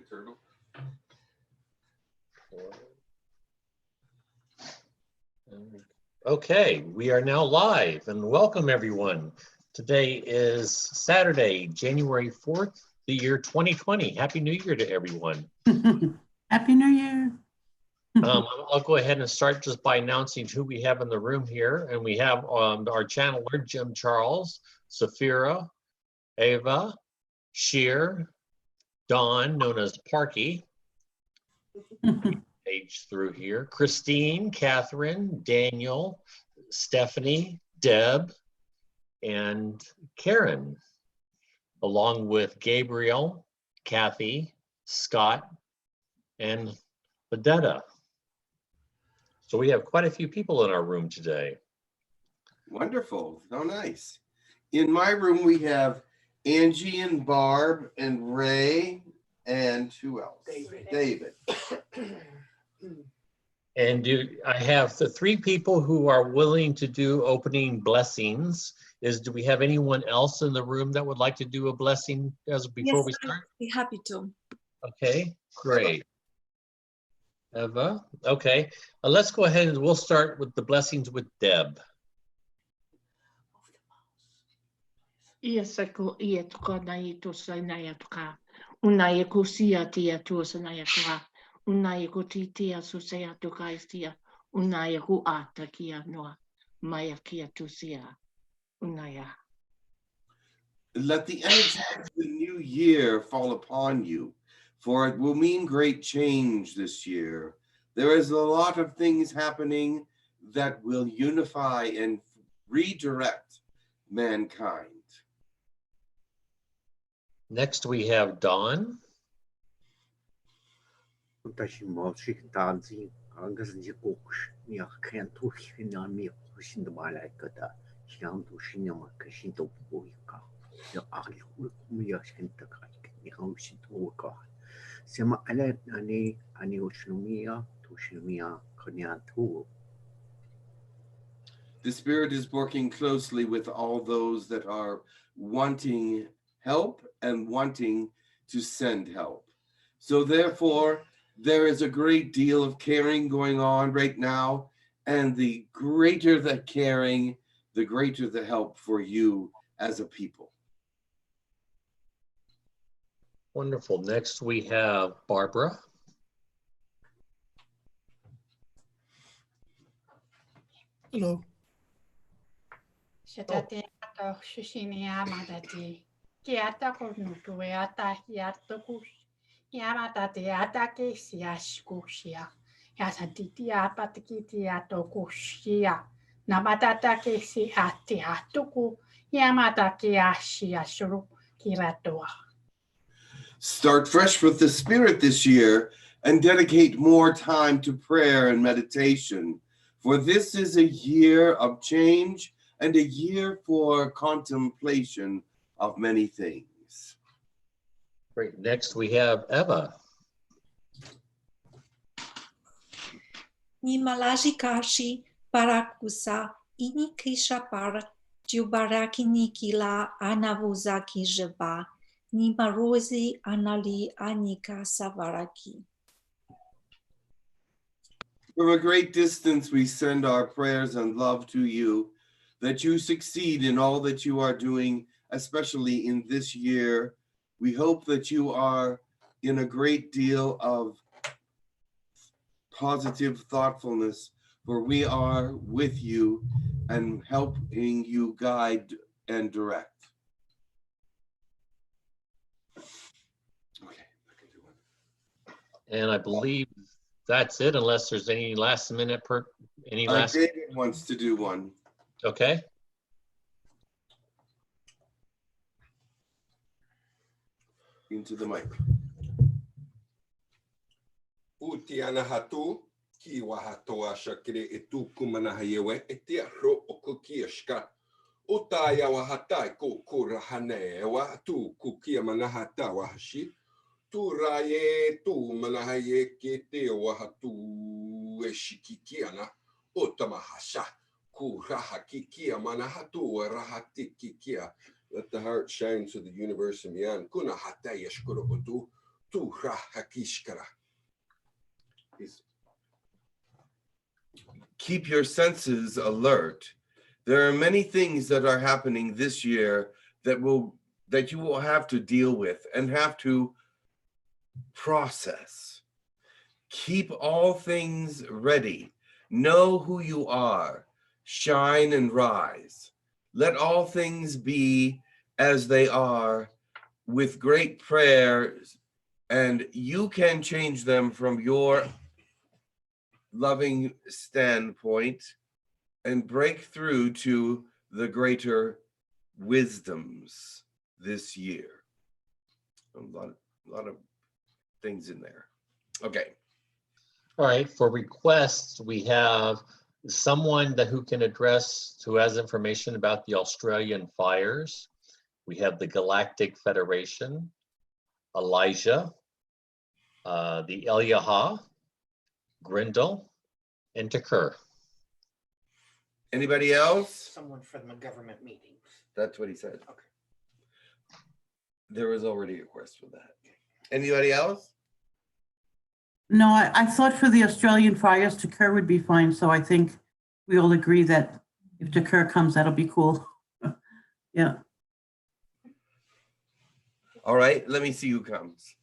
turtle. Okay, we are now live and welcome everyone. Today is Saturday, January 4th, the year 2020. Happy New Year to everyone. Happy New Year. I'll go ahead and start just by announcing who we have in the room here. And we have our channeler, Jim Charles, Sephira, Ava, Sheer, Dawn, known as Parky, page through here, Christine, Catherine, Daniel, Stephanie, Deb, and Karen, along with Gabriel, Kathy, Scott, and Vedetta. So we have quite a few people in our room today. Wonderful. So nice. In my room, we have Angie and Barb and Ray and who else? David. And I have the three people who are willing to do opening blessings. Do we have anyone else in the room that would like to do a blessing before we start? I'd be happy to. Okay, great. Eva, okay. Let's go ahead and we'll start with the blessings with Deb. Iasako ia tuka nai to sai nai atuka. Unai ko sia tia to sai nai atuka. Unai ko titia so sai atuka istia. Unai ko ata kia noa. Maya kia to sia. Unaya. Let the energy of the new year fall upon you, for it will mean great change this year. There is a lot of things happening that will unify and redirect mankind. Next we have Dawn. The Spirit is working closely with all those that are wanting help and wanting to send help. So therefore, there is a great deal of caring going on right now, and the greater the caring, the greater the help for you as a people. Wonderful. Next we have Barbara. Hello. Shatate ato shishinia madati. Kiata kornutuata hiatokus. Yamatati atake siaskusia. Yasatitia patikitia tokusia. Namatake si atiatuku. Yamataki ashiasuru kiratoa. Start fresh with the Spirit this year and dedicate more time to prayer and meditation. For this is a year of change and a year for contemplation of many things. Great. Next we have Eva. Ni malaji kashi parakusa ini kisha para jubaraki nikila anavuzaki jeba ni marozi anali anika savaraki. From a great distance, we send our prayers and love to you, that you succeed in all that you are doing, especially in this year. We hope that you are in a great deal of positive thoughtfulness, for we are with you and helping you guide and direct. Okay, I can do one. And I believe that's it, unless there's any last minute David wants to do one. Okay. Into the mic. Utiana hatu ki wahatoa shakire etu kumana hayewe etia ro okukiashka utaya wahatai ko kurahane wa tu kukia manahata wahashi tu raye tu manahaye kete wahatu eshikikiana utamahasha kurahakikia manahatu rahatikikia. Let the heart shine to the universe and beyond. Kuna hata yashkuru utu tu rahakishkara. Keep your senses alert. There are many things that are happening this year that you will have to deal with and have to process. Keep all things ready. Know who you are. Shine and rise. Let all things be as they are with great prayers, and you can change them from your loving standpoint and break through to the greater wisdoms this year. A lot of things in there. Okay. All right, for requests, we have someone who can address, who has information about the Australian fires. We have the Galactic Federation, Elijah, the Eliyaha, Grindel, and Tekkur. Anybody else? Someone from the government meetings. That's what he said. Okay. There was already a request for that. Anybody else? No, I thought for the Australian fires, Tekkur would be fine. So I think we all agree that if Tekkur comes, that'll be cool. Yeah. All right, let me see who comes.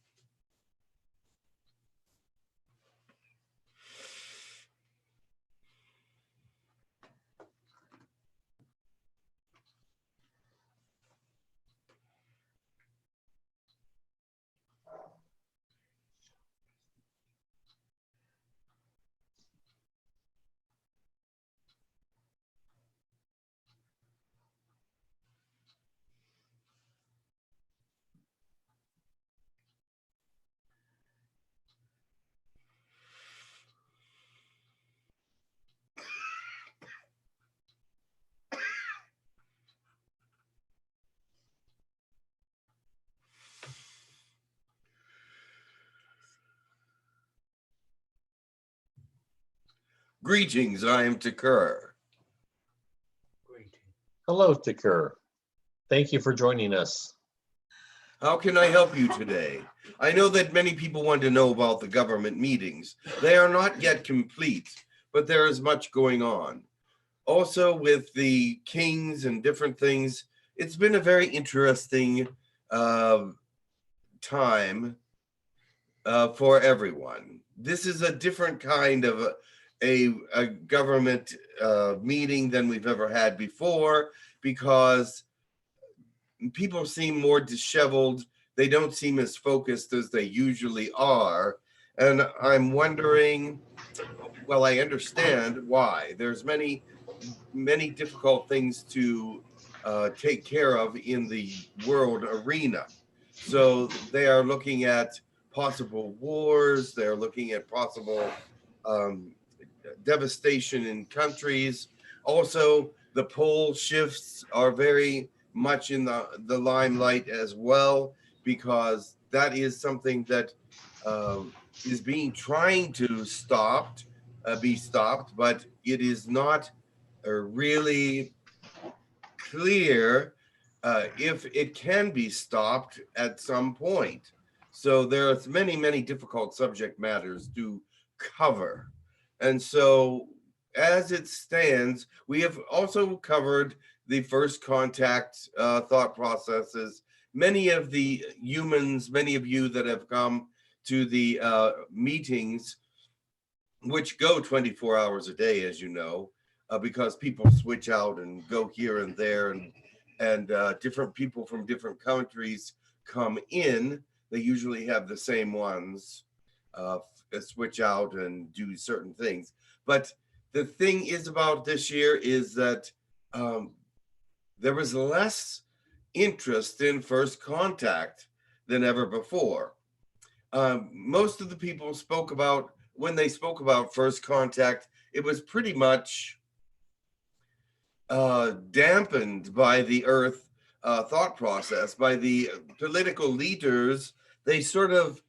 Greetings, I am Tekkur. Hello, Tekkur. Thank you for joining us. How can I help you today? I know that many people want to know about the government meetings. They are not yet complete, but there is much going on. Also with the kings and different things, it's been a very interesting time for everyone. This is a different kind of a government meeting than we've ever had before, because people seem more disheveled. They don't seem as focused as they usually are. And I'm wondering, well, I understand why. There's many difficult things to take care of in the world arena. So they are looking at possible wars. They're looking at possible devastation in countries. Also, the pole shifts are very much in the limelight as well, because that is something that is being trying to be stopped, but it is not really clear if it can be stopped at some point. So there are many difficult subject matters to cover. And so as it stands, we have also covered the first contact thought processes. Many of the humans, many of you that have come to the meetings, which go 24 hours a day, as you know, because people switch out and go here and there, and different people from different countries come in. They usually have the same ones switch out and do certain things. But the thing is about this year is that there was less interest in first contact than ever before. Most of the people spoke about, when they spoke about first contact, it was pretty much dampened by the earth thought process, by the political leaders. They sort of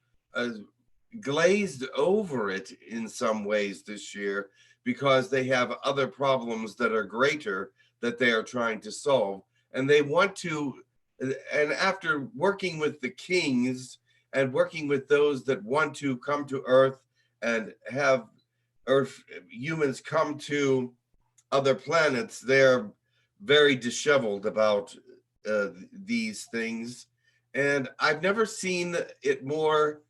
glazed over it in some ways this year, because they have other problems that are greater that they are trying to solve. And they want to, and after working with the kings and working with those that want to come to Earth and have Earth humans come to other planets. They're very disheveled about these things, and I've never seen it more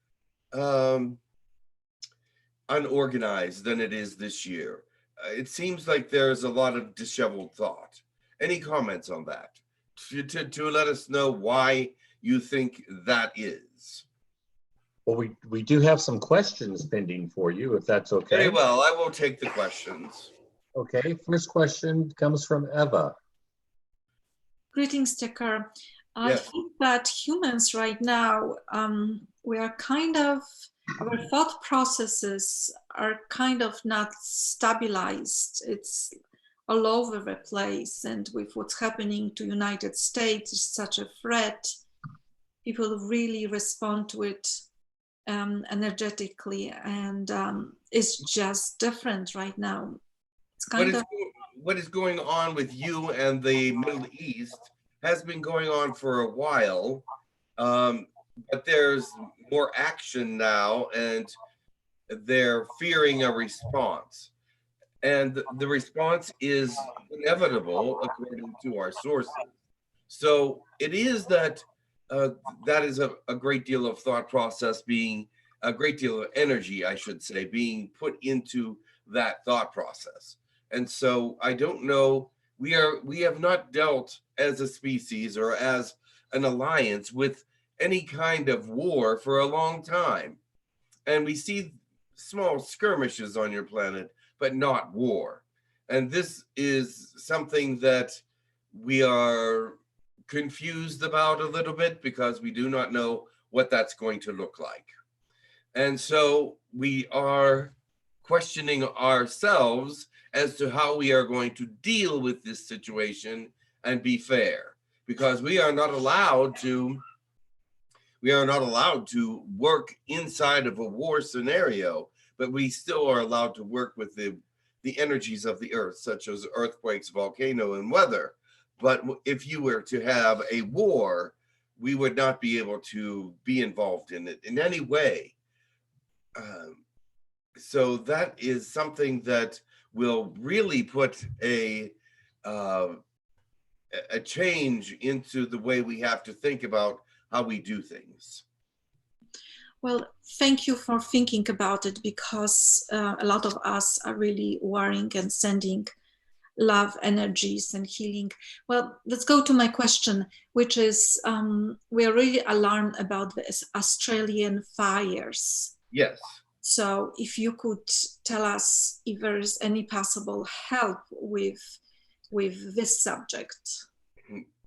unorganized than it is this year. It seems like there's a lot of disheveled thought. Any comments on that? To let us know why you think that is. Well, we do have some questions pending for you, if that's okay. Very well, I will take the questions. Okay, first question comes from Eva. Greetings, Tekkur. I Yes. think that humans right now, we are kind of, our thought processes are kind of not stabilized. It's all over the place. And with what's happening to United States, it's such a threat. People really respond to it energetically, and it's just different right now. It's kind of what is going on with you and the Middle East has been going on for a while, but there's more action now, and they're fearing a response. And the response is inevitable according to our sources. So it is that that is a great deal of thought process being, a great deal of energy, I should say, being put into that thought process. And so I don't know, we have not dealt as a species or as an alliance with any kind of war for a long time. And we see small skirmishes on your planet, but not war. And this is something that we are confused about a little bit, because we do not know what that's going to look like. And so we are questioning ourselves as to how we are going to deal with this situation and be fair, because we are not allowed to work inside of a war scenario, but we still are allowed to work with the energies of the earth, such as earthquakes, volcano, and weather. But if you were to have a war, we would not be able to be involved in it in any way. So that is something that will really put a change into the way we have to think about how we do things. Well, thank you for thinking about it, because a lot of us are really worrying and sending love energies and healing. Well, let's go to my question, which is, we're really alarmed about the Australian fires. Yes. So if you could tell us if there is any possible help with this subject.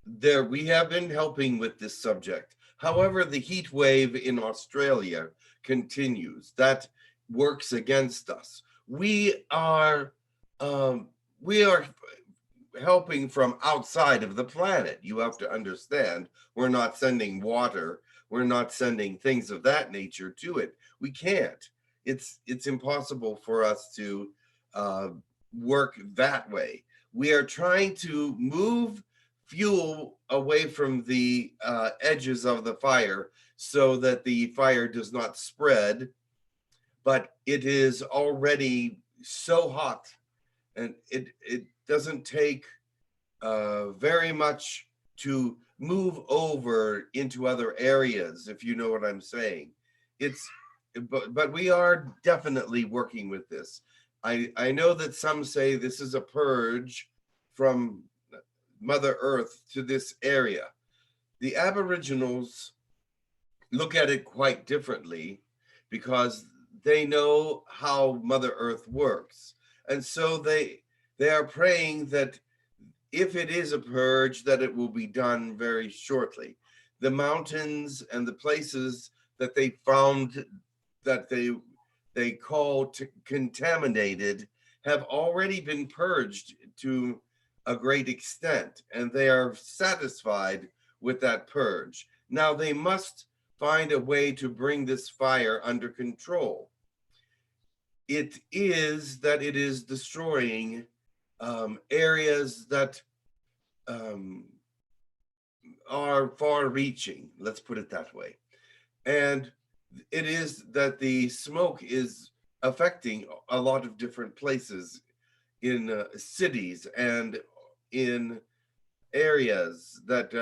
There, we have been helping with this subject. However, the heat wave in Australia continues. That works against us. We are helping from outside of the planet. You have to understand, we're not sending water. We're not sending things of that nature to it. We can't. It's impossible for us to work that way. We are trying to move fuel away from the edges of the fire so that the fire does not spread, but it is already so hot, and it doesn't take very much to move over into other areas, if you know what I'm saying. But we are definitely working with this. I know that some say this is a purge from Mother Earth to this area. The Aboriginals look at it quite differently, because they know how Mother Earth works. And so they are praying that if it is a purge, that it will be done very shortly. The mountains and the places that they found that they call contaminated have already been purged to a great extent, and they are satisfied with that purge. Now they must find a way to bring this fire under control. It is that it is destroying areas that are far-reaching, let's put it that way. And it is that the smoke is affecting a lot of different places in cities and in areas that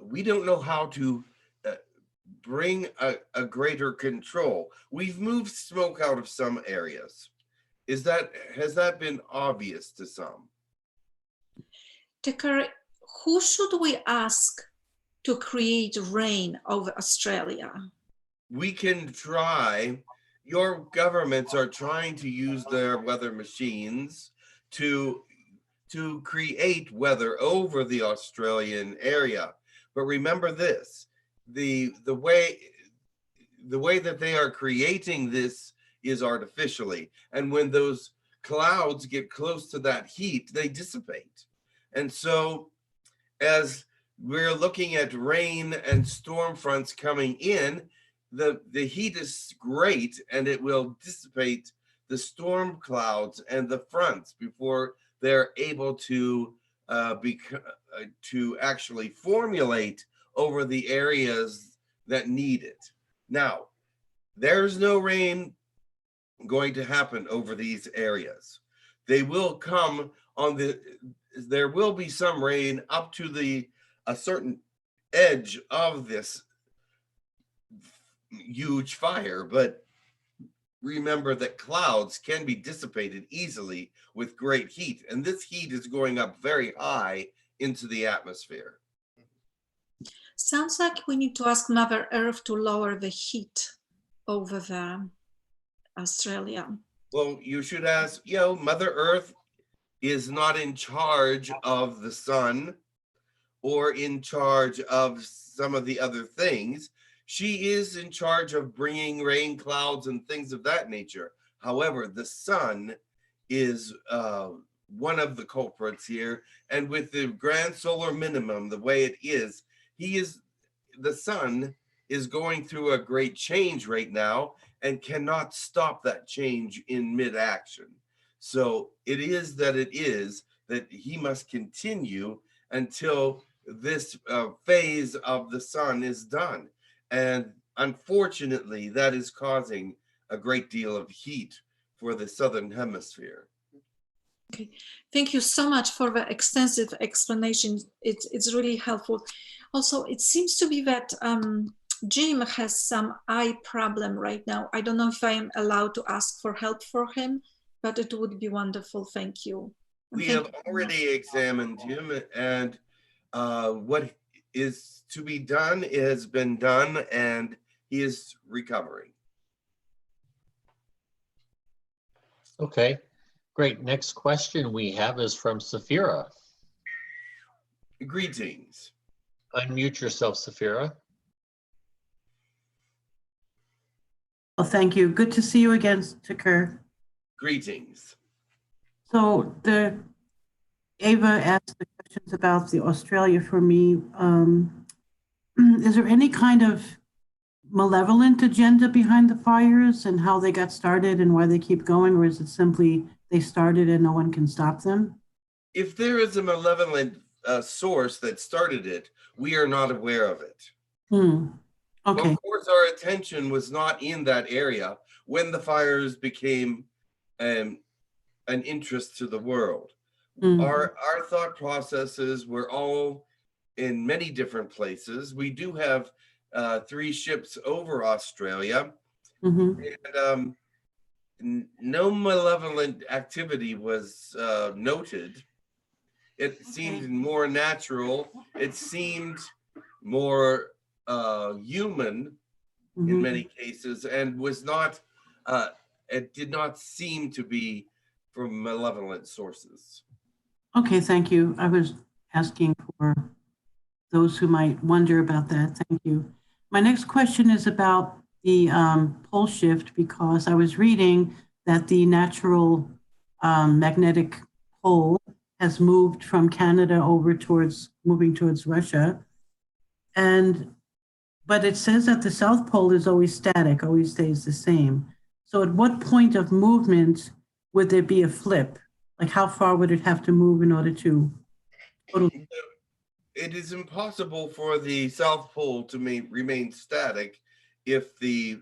we don't know how to bring a greater control. We've moved smoke out of some areas. Has that been obvious to some? Tekkur, who should we ask to create rain over Australia? We can try. Your governments are trying to use their weather machines to create weather over the Australian area. But remember this, the way that they are creating this is artificially. And when those clouds get close to that heat, they dissipate. And so as we're looking at rain and storm fronts coming in, the heat is great and it will dissipate the storm clouds and the fronts before they're able to actually formulate over the areas that need it. Now, there's no rain going to happen over these areas. They will come there will be some rain up to a certain edge of this huge fire, but remember that clouds can be dissipated easily with great heat, and this heat is going up very high into the atmosphere. Sounds like we need to ask Mother Earth to lower the heat over Australia. Well, you should ask, Mother Earth is not in charge of the sun or in charge of some of the other things. She is in charge of bringing rain clouds and things of that nature. However, the sun is one of the culprits here. And with the grand solar minimum, the way it is, the sun is going through a great change right now and cannot stop that change in mid-action. So it is that he must continue until this phase of the sun is done. And unfortunately, that is causing a great deal of heat for the Southern Hemisphere. Okay, thank you so much for the extensive explanation. It's really helpful. Also, it seems to be that Jim has some eye problem right now. I don't know if I am allowed to ask for help for him, but it would be wonderful. Thank you. We have already examined him, and what is to be done has been done, and he is recovering. Okay, great. Next question we have is from Sephira. Greetings. Unmute yourself, Sephira. Well, thank you. Good to see you again, Tekkur. Greetings. So Ava asked the questions about the Australia for me. Is there any kind of malevolent agenda behind the fires and how they got started and why they keep going, or is it simply they started and no one can stop them? If there is a malevolent source that started it, we are not aware of it. Okay. Of course, our attention was not in that area when the fires became an interest to the world. Our thought processes were all in many different places. We do have 3 ships over Australia, and no malevolent activity was noted. It seemed more natural. It seemed more human in many cases, and was not. It did not seem to be from malevolent sources. Okay, thank you. I was asking for those who might wonder about that. Thank you. My next question is about the pole shift, because I was reading that the natural magnetic pole has moved from Canada over moving towards Russia. But it says that the South Pole is always static, always stays the same. So at what point of movement would there be a flip? Like how far would it have to move in order to totally? it is impossible for the South Pole to remain static if the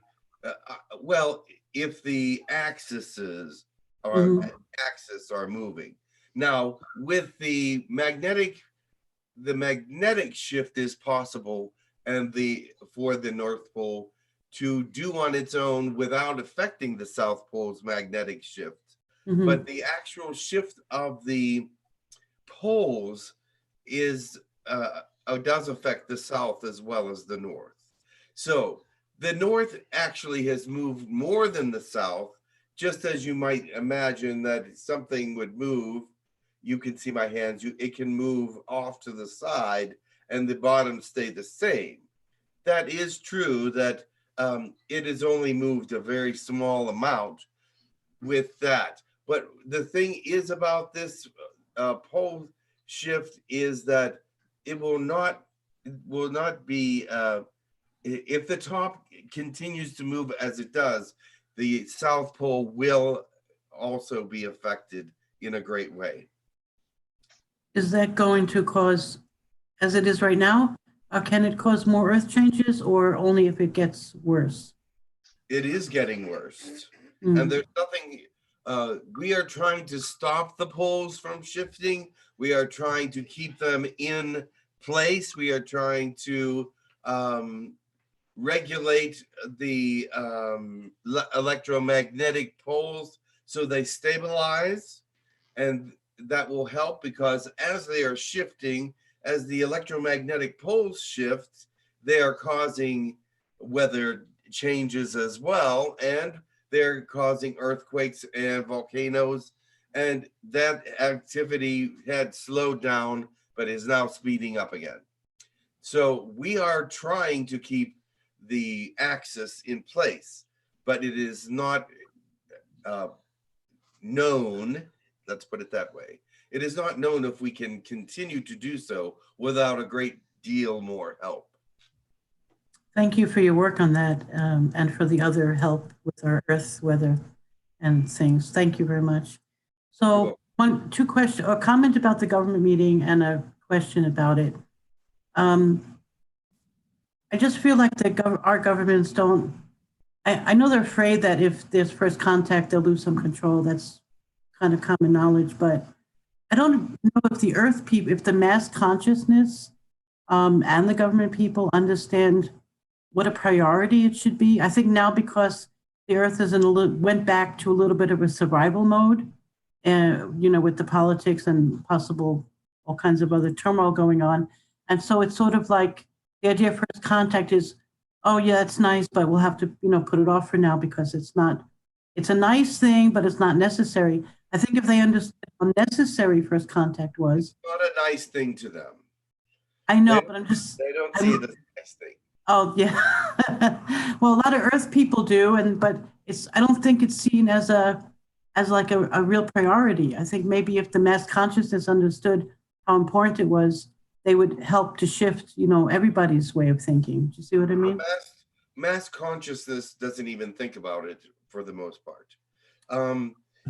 if the axes are moving. Now, with the magnetic shift is possible, and for the North Pole to do on its own without affecting the South Pole's magnetic shift. But the actual shift of the poles does affect the South as well as the North. So the North actually has moved more than the South, just as you might imagine that something would move. You can see my hands. It can move off to the side and the bottom stay the same. That is true that it has only moved a very small amount with that. But the thing is about this pole shift is that it will not be, if the top continues to move as it does, the South Pole will also be affected in a great way. Is that going to cause, as it is right now, can it cause more earth changes, or only if it gets worse? It is getting worse. And there's nothing, we are trying to stop the poles from shifting. We are trying to keep them in place. We are trying to regulate the electromagnetic poles so they stabilize. And that will help, because as they are shifting, as the electromagnetic poles shift, they are causing weather changes as well, and they're causing earthquakes and volcanoes, and that activity had slowed down but is now speeding up again. So we are trying to keep the axis in place, but it is not known, let's put it that way. It is not known if we can continue to do so without a great deal more help. Thank you for your work on that, and for the other help with our earth weather and things. Thank you very much. So two questions, a comment about the government meeting and a question about it. I just feel like our governments don't, I know they're afraid that if there's first contact, they'll lose some control. That's kind of common knowledge, but I don't know if the earth people, if the mass consciousness and the government people understand what a priority it should be. I think now, because the earth is went back to a little bit of a survival mode, and with the politics and possible all kinds of other turmoil going on. And so it's sort of like the idea of first contact is, oh yeah, it's nice, but we'll have to, put it off for now because it's a nice thing, but it's not necessary. I think if they understood how necessary first contact was. It's not a nice thing to them. I know, They but I'm just. They don't see it as a nice thing. Oh yeah. Well, a lot of earth people do, but I don't think it's seen as like a real priority. I think maybe if the mass consciousness understood how important it was, they would help to shift, everybody's way of thinking. Do you see what I mean? Mass consciousness doesn't even think about it for the most part.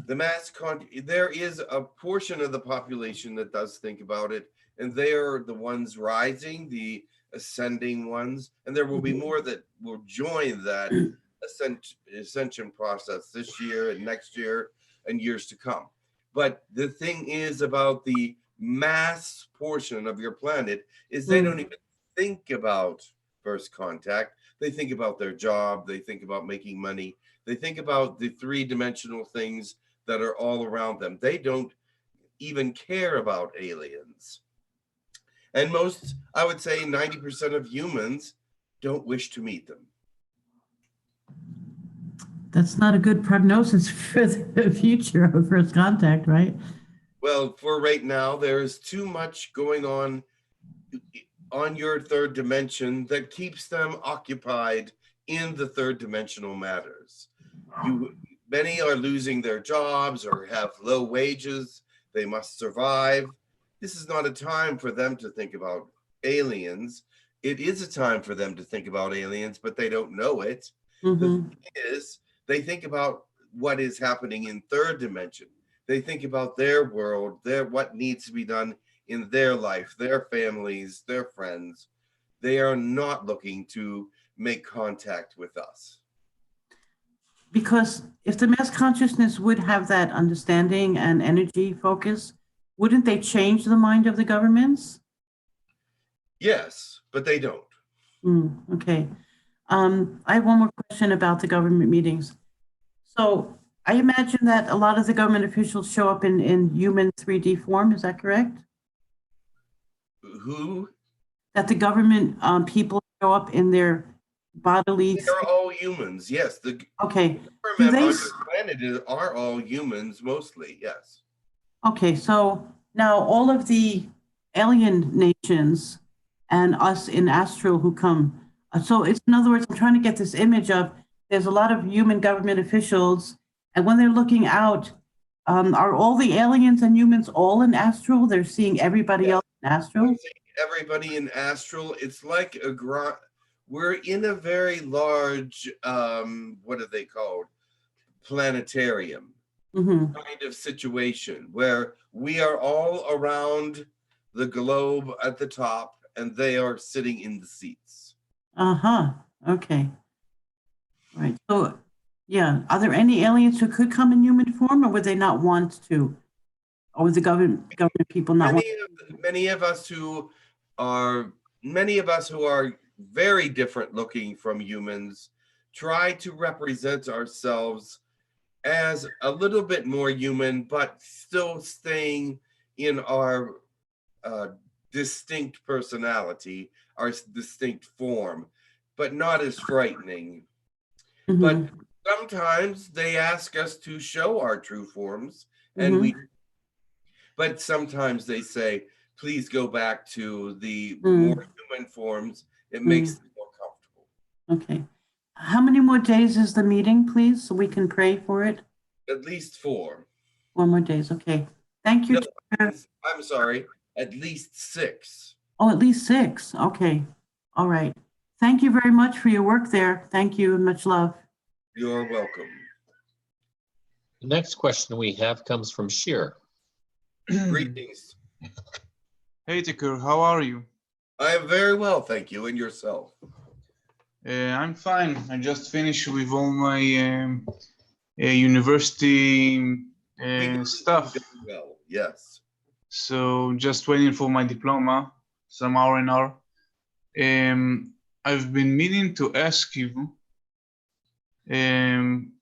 There is a portion of the population that does think about it, and they are the ones rising, the ascending ones, and there will be more that will join that ascension process this year and next year and years to come. But the thing is about the mass portion of your planet is they don't even think about first contact. They think about their job. They think about making money. They think about the three-dimensional things that are all around them. They don't even care about aliens. And most, I would say 90% of humans don't wish to meet them. That's not a good prognosis for the future of first contact, right? Well, for right now, there is too much going on your third dimension that keeps them occupied in the third dimensional matters. Many are losing their jobs or have low wages. They must survive. This is not a time for them to think about aliens. It is a time for them to think about aliens, but they don't know it. The thing is, they think about what is happening in third dimension. They think about their world, what needs to be done in their life, their families, their friends. They are not looking to make contact with us. Because if the mass consciousness would have that understanding and energy focus, wouldn't they change the mind of the governments? Yes, but they don't. Okay. I have one more question about the government meetings. So I imagine that a lot of the government officials show up in human 3D form. Is that correct? Who? That the government people show up in their bodily. They're all humans. Yes, the Okay. government on the planet are all humans mostly. Yes. Okay, so now all of the alien nations and us in astral who come. So it's, in other words, I'm trying to get this image of there's a lot of human government officials, and when they're looking out, are all the aliens and humans all in astral? They're seeing everybody else in astral? Everybody in astral. It's like we're in a very large, what are they called? Planetarium kind of situation where we are all around the globe at the top and they are sitting in the seats. Okay. All right. So, yeah. Are there any aliens who could come in human form, or would they not want to? Or would the government people not want to? Many of us who are very different looking from humans try to represent ourselves as a little bit more human, but still staying in our distinct personality, our distinct form, but not as frightening. But sometimes they ask us to show our true forms, and but sometimes they say, please go back to the more human forms. It makes them more comfortable. Okay. How many more days is the meeting, please, so we can pray for it? At least 4. 4 more days. Okay. Thank you. No, I'm sorry. At least 6. Oh, at least 6. Okay. All right. Thank you very much for your work there. Thank you and much love. You're welcome. The next question we have comes from Sheer. Greetings. Hey, Tekkur, how are you? I am very well, thank you. And yourself? I'm fine. I just finished with all my university stuff. Well, yes. So just waiting for my diploma, some R&R. I've been meaning to ask you,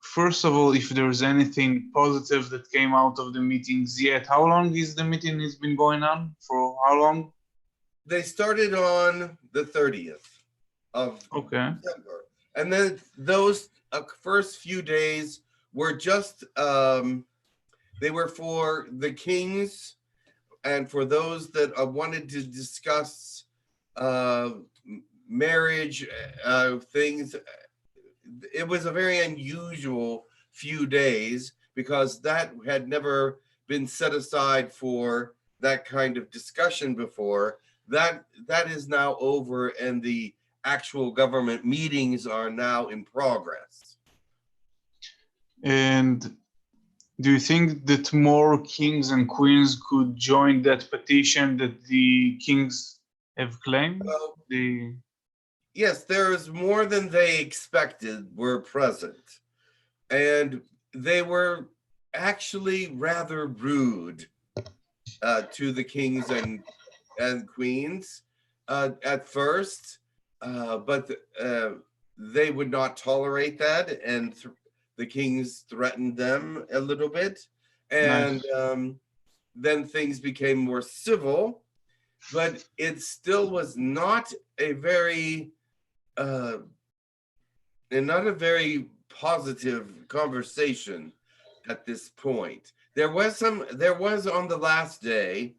first of all, if there's anything positive that came out of the meetings yet. How long is the meeting has been going on? For how long? They started on the 30th of December. And then those first few days were just, they were for the kings and for those that wanted to discuss marriage things. It was a very unusual few days because that had never been set aside for that kind of discussion before. That is now over, and the actual government meetings are now in progress. And do you think that more kings and queens could join that petition that the kings have claimed? Well, yes, there is more than they expected were present. And they were actually rather rude to the kings and queens at first, but they would not tolerate that, and the kings threatened them a little bit, and then things became more civil, but it still was not a very positive conversation at this point. There was on the last day,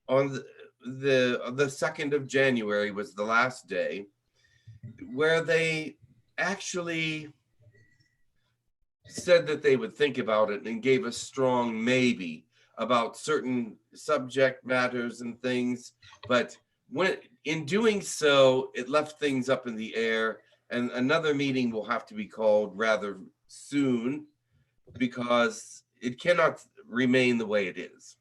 on the 2nd of January was the last day, where they actually said that they would think about it and gave a strong maybe about certain subject matters and things. But in doing so, it left things up in the air, and another meeting will have to be called rather soon because it cannot remain the way it is.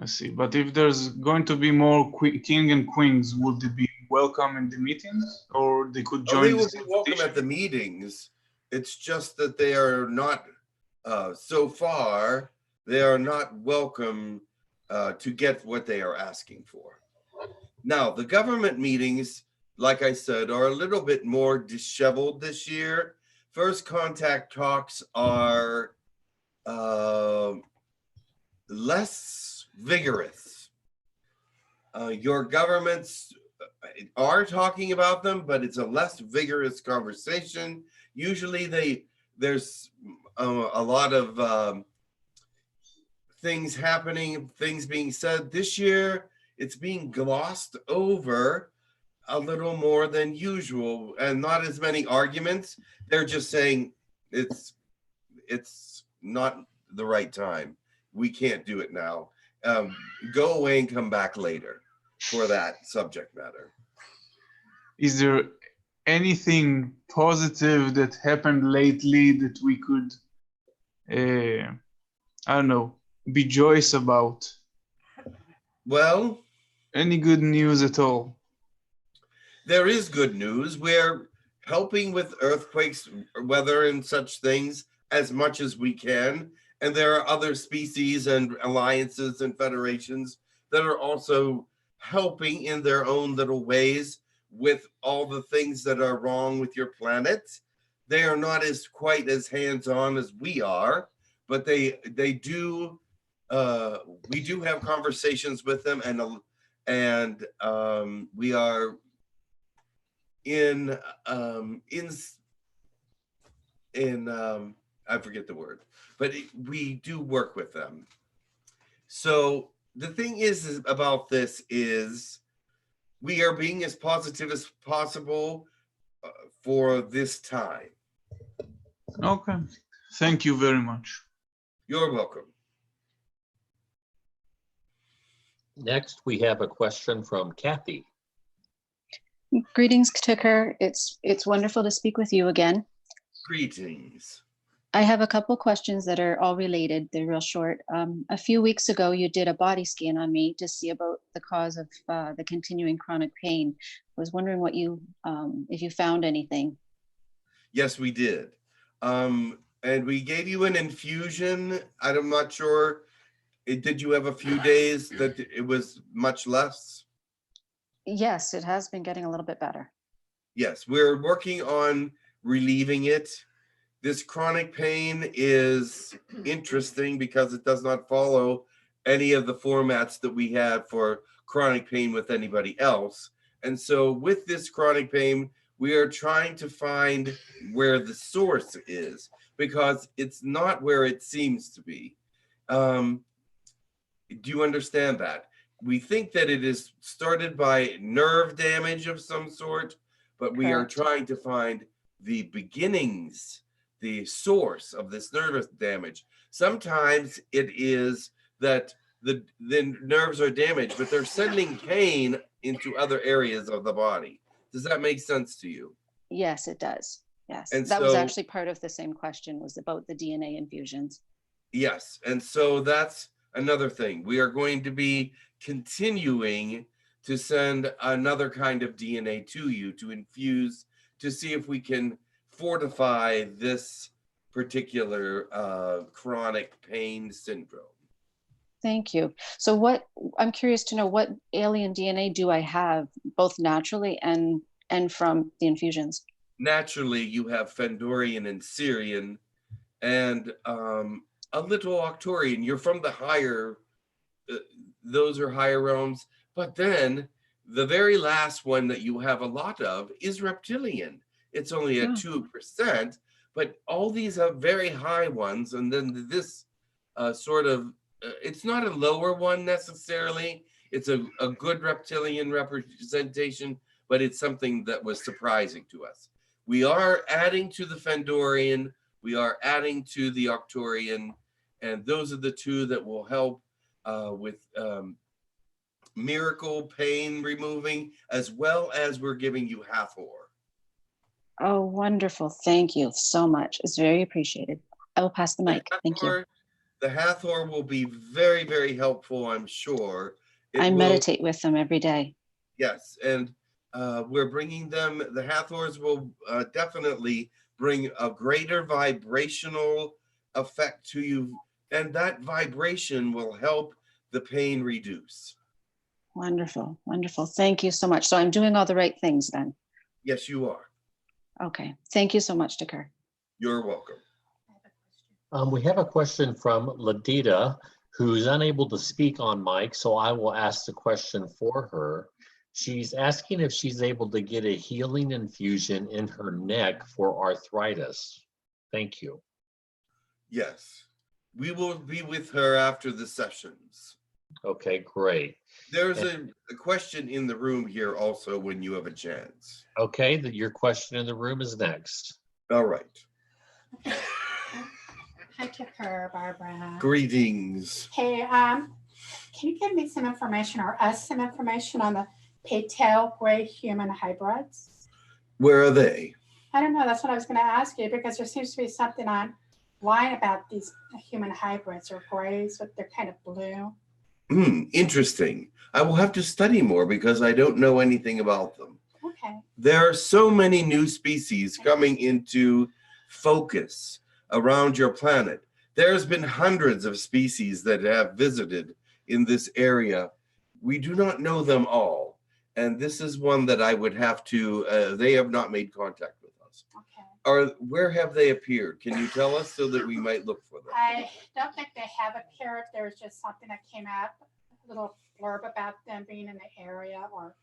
I see. But if there's going to be more king and queens, would they be welcome in the meetings, or they could join? They will be welcome at the meetings. It's just that they are not, so far, they are not welcome to get what they are asking for. Now, the government meetings, like I said, are a little bit more disheveled this year. First contact talks are less vigorous. Your governments are talking about them, but it's a less vigorous conversation. Usually there's a lot of things happening, things being said. This year, it's being glossed over a little more than usual, and not as many arguments. They're just saying it's not the right time. We can't do it now. Go away and come back later for that subject matter. Is there anything positive that happened lately that we could, I don't know, be joyous about? Well, any good news at all? There is good news. We're helping with earthquakes, weather, and such things as much as we can. And there are other species and alliances and federations that are also helping in their own little ways with all the things that are wrong with your planet. They are not as quite as hands-on as we are, but they do. We do have conversations with them, and we are in I forget the word, but we do work with them. So the thing is about this is we are being as positive as possible for this time. Okay. Thank you very much. You're welcome. Next, we have a question from Kathy. Greetings, Tekkur. It's wonderful to speak with you again. Greetings. I have a couple questions that are all related. They're real short. A few weeks ago, you did a body scan on me to see about the cause of the continuing chronic pain. I was wondering what if you found anything. Yes, we did. And we gave you an infusion. I'm not sure. Did you have a few days that it was much less? Yes, it has been getting a little bit better. Yes, we're working on relieving it. This chronic pain is interesting because it does not follow any of the formats that we have for chronic pain with anybody else. And so with this chronic pain, we are trying to find where the source is because it's not where it seems to be. Do you understand that? We think that it is started by nerve damage of some sort, but we are trying to find the beginnings, the source of this nervous damage. Sometimes it is that the nerves are damaged, but they're sending pain into other areas of the body. Does that make sense to you? Yes, it does. Yes. And that was actually part of the same question, was about the DNA infusions. Yes. And so that's another thing. We are going to be continuing to send another kind of DNA to you to infuse to see if we can fortify this particular chronic pain syndrome. Thank you. So I'm curious to know, what alien DNA do I have, both naturally and from the infusions? Naturally, you have Fendorian and Syrian and a little Arcturian. You're from the higher, those are higher realms. But then the very last one that you have a lot of is reptilian. It's only at 2%, but all these are very high ones. And then this sort of, it's not a lower one necessarily. It's a good reptilian representation, but it's something that was surprising to us. We are adding to the Fendorian, we are adding to the Arcturian, and those are the two that will help with miracle pain removing, as well as we're giving you Hathor. Oh, wonderful. Thank you so much. It's very appreciated. I will pass the mic. Thank you. The Hathor will be very, very helpful, I'm sure. I meditate with them every day. Yes, and we're bringing them, the Hathors will definitely bring a greater vibrational effect to you, and that vibration will help the pain reduce. Wonderful, wonderful. Thank you so much. So I'm doing all the right things then? Yes, you are. Okay, thank you so much, Tekkur. You're welcome. We have a question from Ladita, who's unable to speak on mic, so I will ask the question for her. She's asking if she's able to get a healing infusion in her neck for arthritis. Thank you. Yes, we will be with her after the sessions. Okay, great. There's a question in the room here also when you have a chance. Okay, your question in the room is next. All right. Hi, Tekkur, Barbara. Greetings. Hey, can you give me some information or us some information on the pale gray human hybrids? Where are they? I don't know. That's what I was going to ask you because there seems to be something online about these human hybrids or grays, but they're kind of blue. Interesting. I will have to study more because I don't know anything about them. Okay. There are so many new species coming into focus around your planet. There's been hundreds of species that have visited in this area. We do not know them all. And this is one that I would have to, they have not made contact with us. Okay. Where have they appeared? Can you tell us so that we might look for them? I don't think they have appeared. There was just something that came out, a little blurb about them being in the area or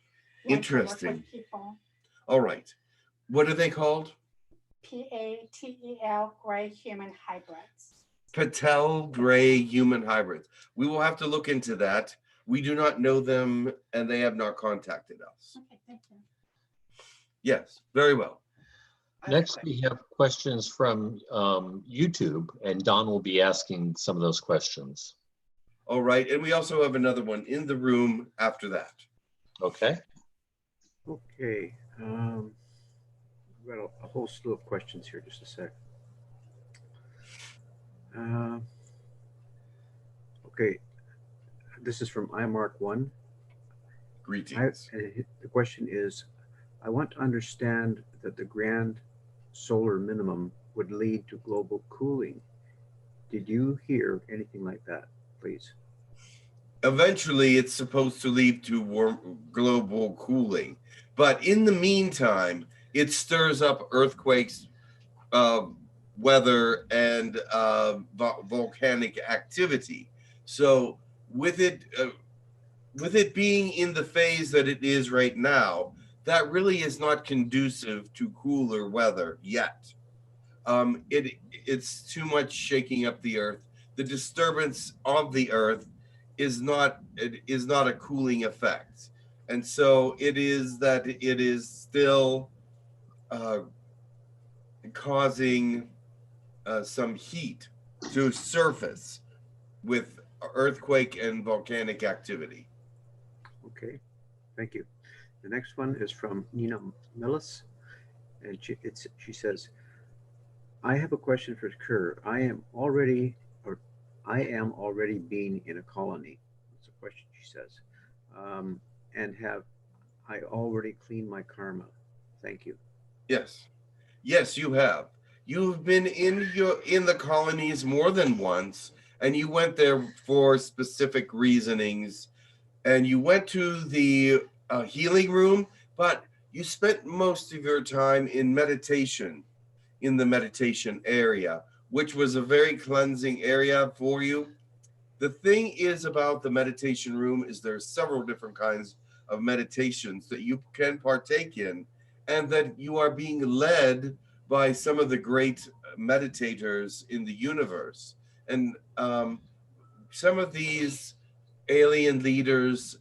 interesting people. All right. What are they called? PATEL gray human hybrids. Patel gray human hybrids. We will have to look into that. We do not know them and they have not contacted us. Okay, thank you. Yes, very well. Next, we have questions from YouTube, and Don will be asking some of those questions. All right, and we also have another one in the room after that. Okay. Okay. We've got a whole slew of questions here. Just a sec. Okay. This is from iMark1. Greetings. The question is, I want to understand that the grand solar minimum would lead to global cooling. Did you hear anything like that, please? Eventually, it's supposed to lead to global cooling. But in the meantime, it stirs up earthquakes, weather, and volcanic activity. So with it being in the phase that it is right now, that really is not conducive to cooler weather yet. It's too much shaking up the earth. The disturbance of the earth is not a cooling effect, and so it is still causing some heat to surface with earthquake and volcanic activity. Okay, thank you. The next one is from Nina Millis, and she says, I have a question for Tekkur. I am already being in a colony. That's a question, she says. And have I already cleaned my karma? Thank you. Yes. Yes, you have. You've been in the colonies more than once, and you went there for specific reasonings, and you went to the healing room, but you spent most of your time in meditation, in the meditation area, which was a very cleansing area for you. The thing is about the meditation room is there's several different kinds of meditations that you can partake in, and that you are being led by some of the great meditators in the universe. And some of these alien leaders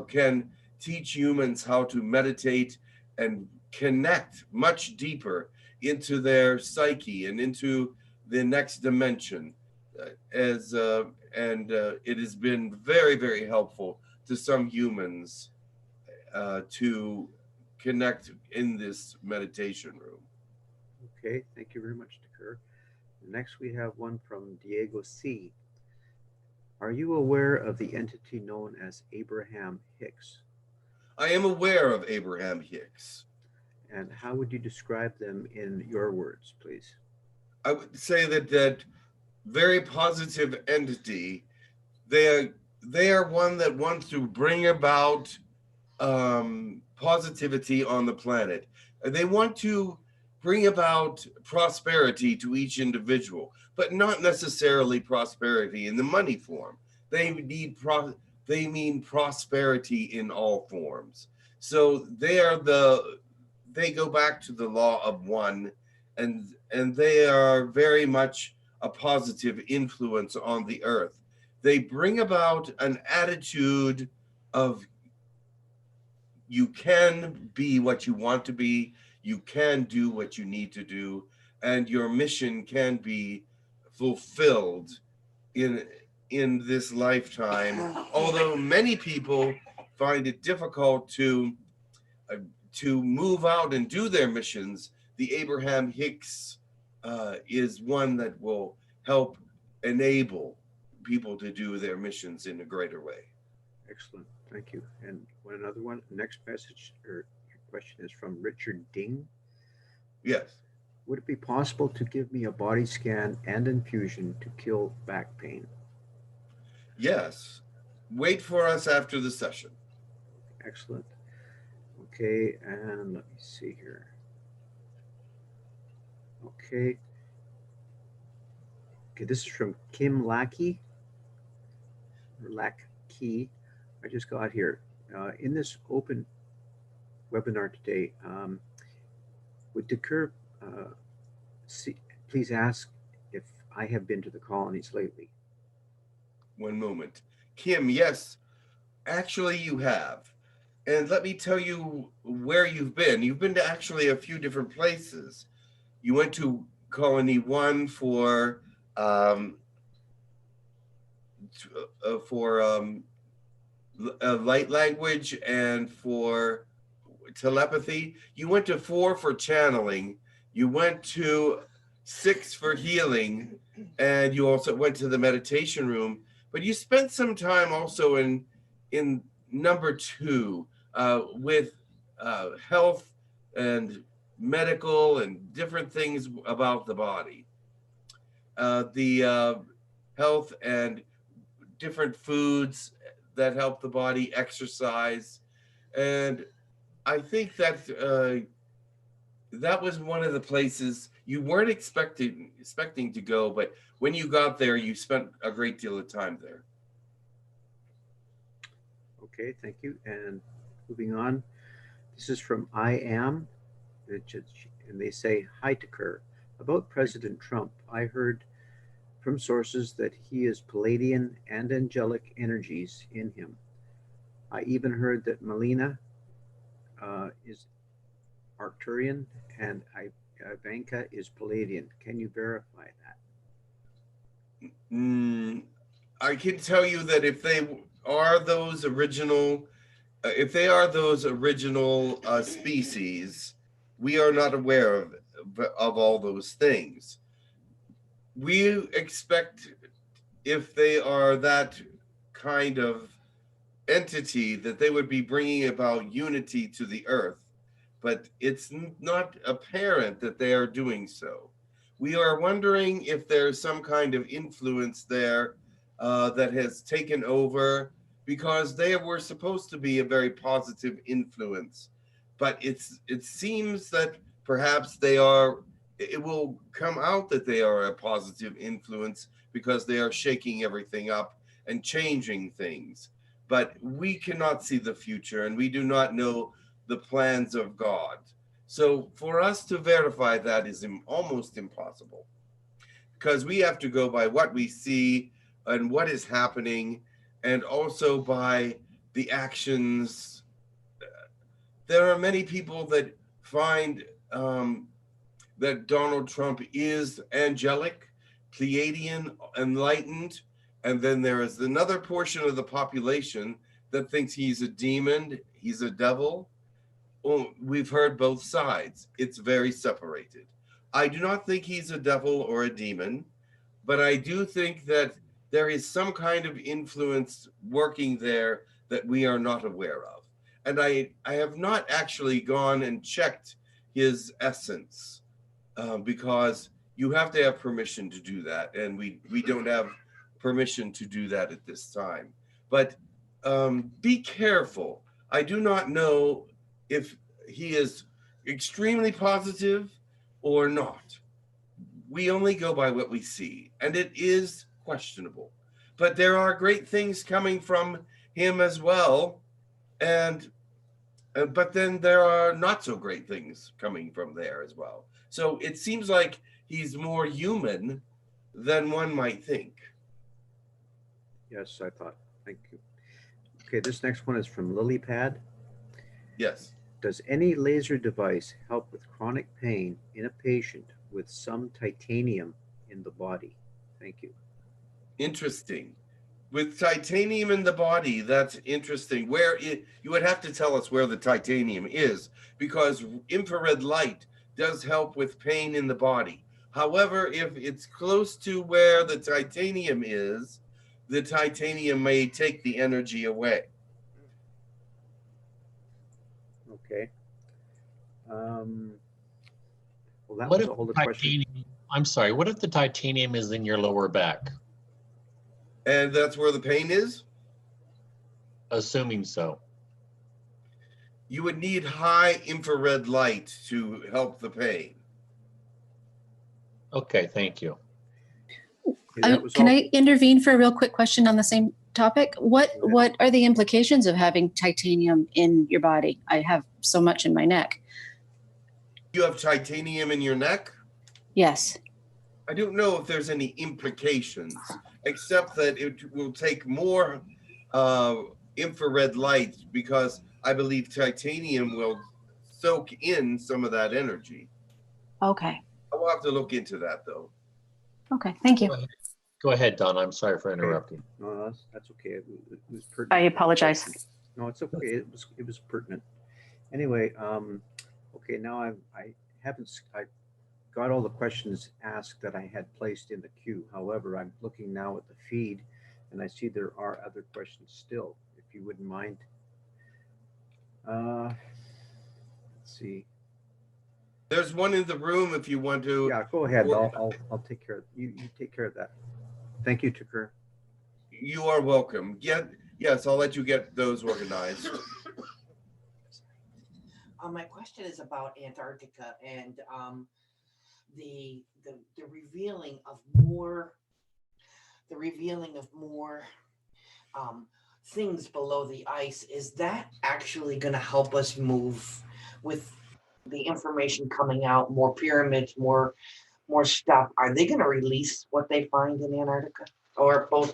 can teach humans how to meditate and connect much deeper into their psyche and into the next dimension. And it has been very, very helpful to some humans to connect in this meditation room. Okay, thank you very much, Tekkur. Next, we have one from Diego C. Are you aware of the entity known as Abraham Hicks? I am aware of Abraham Hicks. And how would you describe them in your words, please? I would say that very positive entity, they are one that wants to bring about positivity on the planet. They want to bring about prosperity to each individual, but not necessarily prosperity in the money form. They mean prosperity in all forms. So they go back to the law of one, and they are very much a positive influence on the earth. They bring about an attitude of you can be what you want to be, you can do what you need to do, and your mission can be fulfilled in this lifetime. Although many people find it difficult to move out and do their missions, the Abraham Hicks is one that will help enable people to do their missions in a greater way. Excellent. Thank you. And another one, next message or question is from Richard Ding. Yes. Would it be possible to give me a body scan and infusion to kill back pain? Yes. Wait for us after the session. Excellent. Okay, and let me see here. Okay. Okay, this is from Kim Lackey. Or Lackey. I just got here. In this open webinar today, would Tekkur please ask if I have been to the colonies lately? One moment. Kim, yes, actually you have. And let me tell you where you've been. You've been to actually a few different places. You went to Colony 1 for light language and for telepathy. You went to 4 for channeling. You went to 6 for healing, and you also went to the meditation room. But you spent some time also in number 2 with health and medical and different things about the body. The health and different foods that help the body, exercise. And I think that that was one of the places you weren't expecting to go, but when you got there, you spent a great deal of time there. Okay, thank you. And moving on, this is from I Am, and they say, hi Tekkur. About President Trump, I heard from sources that he is Pleiadian and angelic energies in him. I even heard that Melina is Arcturian and Ivanka is Pleiadian. Can you verify that? I can tell you that if they are those original, species, we are not aware of all those things. We expect, if they are that kind of entity, that they would be bringing about unity to the earth, but it's not apparent that they are doing so. We are wondering if there's some kind of influence there that has taken over, because they were supposed to be a very positive influence, but it seems that perhaps it will come out that they are a positive influence because they are shaking everything up and changing things. But we cannot see the future, and we do not know the plans of God. So for us to verify that is almost impossible, because we have to go by what we see and what is happening, and also by the actions. There are many people that find that Donald Trump is angelic, Pleiadian, enlightened, and then there is another portion of the population that thinks he's a demon, he's a devil. Well, we've heard both sides. It's very separated. I do not think he's a devil or a demon, but I do think that there is some kind of influence working there that we are not aware of. And I have not actually gone and checked his essence because you have to have permission to do that. And we don't have permission to do that at this time. But be careful. I do not know if he is extremely positive or not. We only go by what we see, and it is questionable. But there are great things coming from him as well, and but then there are not so great things coming from there as well. So it seems like he's more human than one might think. Yes, I thought. Thank you. Okay, this next one is from Lilypad. Yes. Does any laser device help with chronic pain in a patient with some titanium in the body? Thank you. Interesting. With titanium in the body, that's interesting. You would have to tell us where the titanium is, because infrared light does help with pain in the body. However, if it's close to where the titanium is, the titanium may take the energy away. Okay. Well, that What was if all the the questions. titanium, I'm sorry, what if the titanium is in your lower back? And that's where the pain is? Assuming so. You would need high infrared light to help the pain. Okay, thank you. Can I intervene for a real quick question on the same topic? What are the implications of having titanium in your body? I have so much in my neck. You have titanium in your neck? Yes. I don't know if there's any implications, except that it will take more infrared light, because I believe titanium will soak in some of that energy. Okay. I will have to look into that, though. Okay, thank you. Go ahead, Don. I'm sorry for interrupting. No, that's okay. It was pertinent. I apologize. No, it's okay. It was pertinent. Anyway, okay. Now I got all the questions asked that I had placed in the queue. However, I'm looking now at the feed, and I see there are other questions still. If you wouldn't mind. Let's see. There's one in the room if you want to. Yeah, go ahead. I'll take care of you take care of that. Thank you, Tekkur. You are welcome. Yes, I'll let you get those organized. My question is about Antarctica and the revealing of more things below the ice. Is that actually going to help us move with the information coming out? More pyramids, more stuff. Are they going to release what they find in Antarctica, or both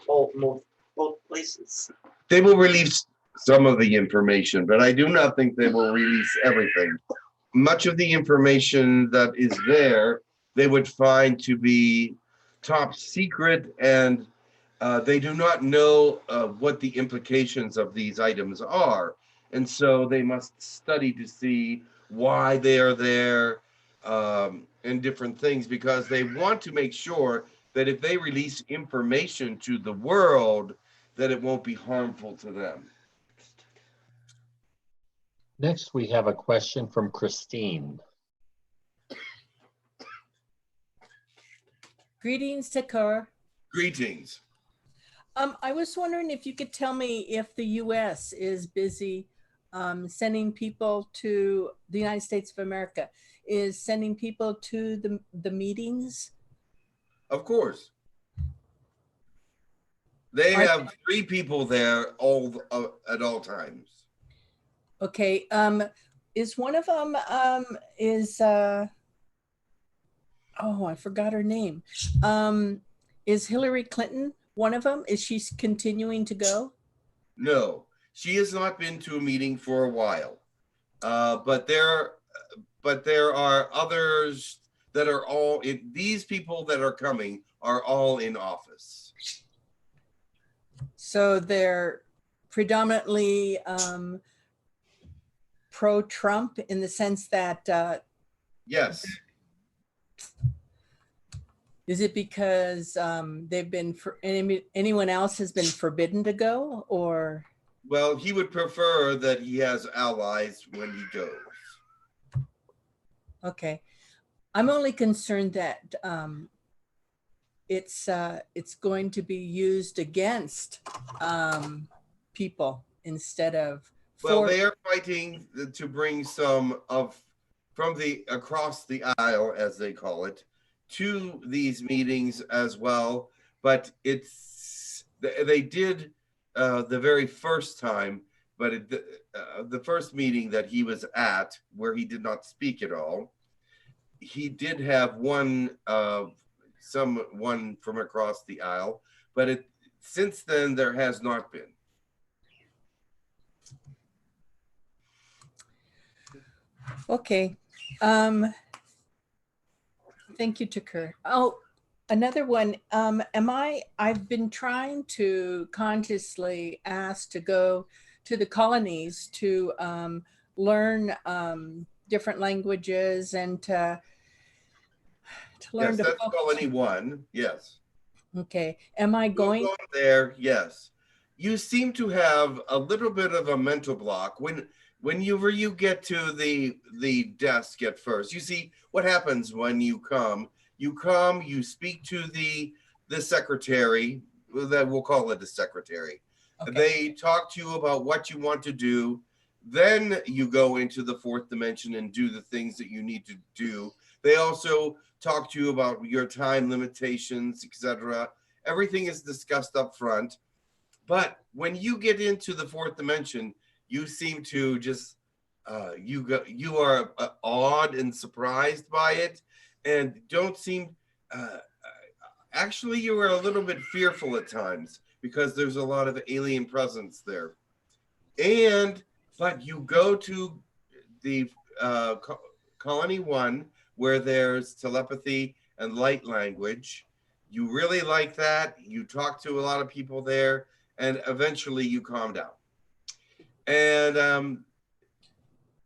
places? They will release some of the information, but I do not think they will release everything. Much of the information that is there, they would find to be top secret, and they do not know what the implications of these items are. And so they must study to see why they are there, and different things, because they want to make sure that if they release information to the world, that it won't be harmful to them. Next, we have a question from Christine. Greetings, Tekkur. Greetings. I was wondering if you could tell me if the U.S. is busy sending people to the United States of America, is sending people to the meetings? Of course. They have 3 people there at all times. Okay. Is one of them oh, I forgot her name. Is Hillary Clinton one of them? Is she continuing to go? No, she has not been to a meeting for a while. But there are others that are all these people that are coming are all in office. So they're predominantly pro-Trump in the sense that yes. Is it because they've been, anyone else has been forbidden to go, or? Well, he would prefer that he has allies when he goes. Okay. I'm only concerned that it's going to be used against people instead of Well, they are fighting to bring some of from the across the aisle, as they call it, to these meetings as well. But they did the very first time, but the first meeting that he was at, where he did not speak at all, he did have someone from across the aisle, but since then there has not been. Okay. Thank you, Tekkur. Oh, another one. I've been trying to consciously ask to go to the colonies to learn different languages and to learn. Yes, to that's focus. Colony 1. Yes. Okay. Am I going there? Yes. You seem to have a little bit of a mental block whenever you get to the desk at first. You see what happens when you come. You speak to the secretary, that we'll call it a secretary. Okay. They talk to you about what you want to do. Then you go into the fourth dimension and do the things that you need to do. They also talk to you about your time limitations, etc. Everything is discussed up front. But when you get into the fourth dimension, you seem to just you are awed and surprised by it, and don't seem actually you are a little bit fearful at times because there's a lot of alien presence there. But you go to the Colony 1, where there's telepathy and light language. You really like that. You talk to a lot of people there, and eventually you calm down. And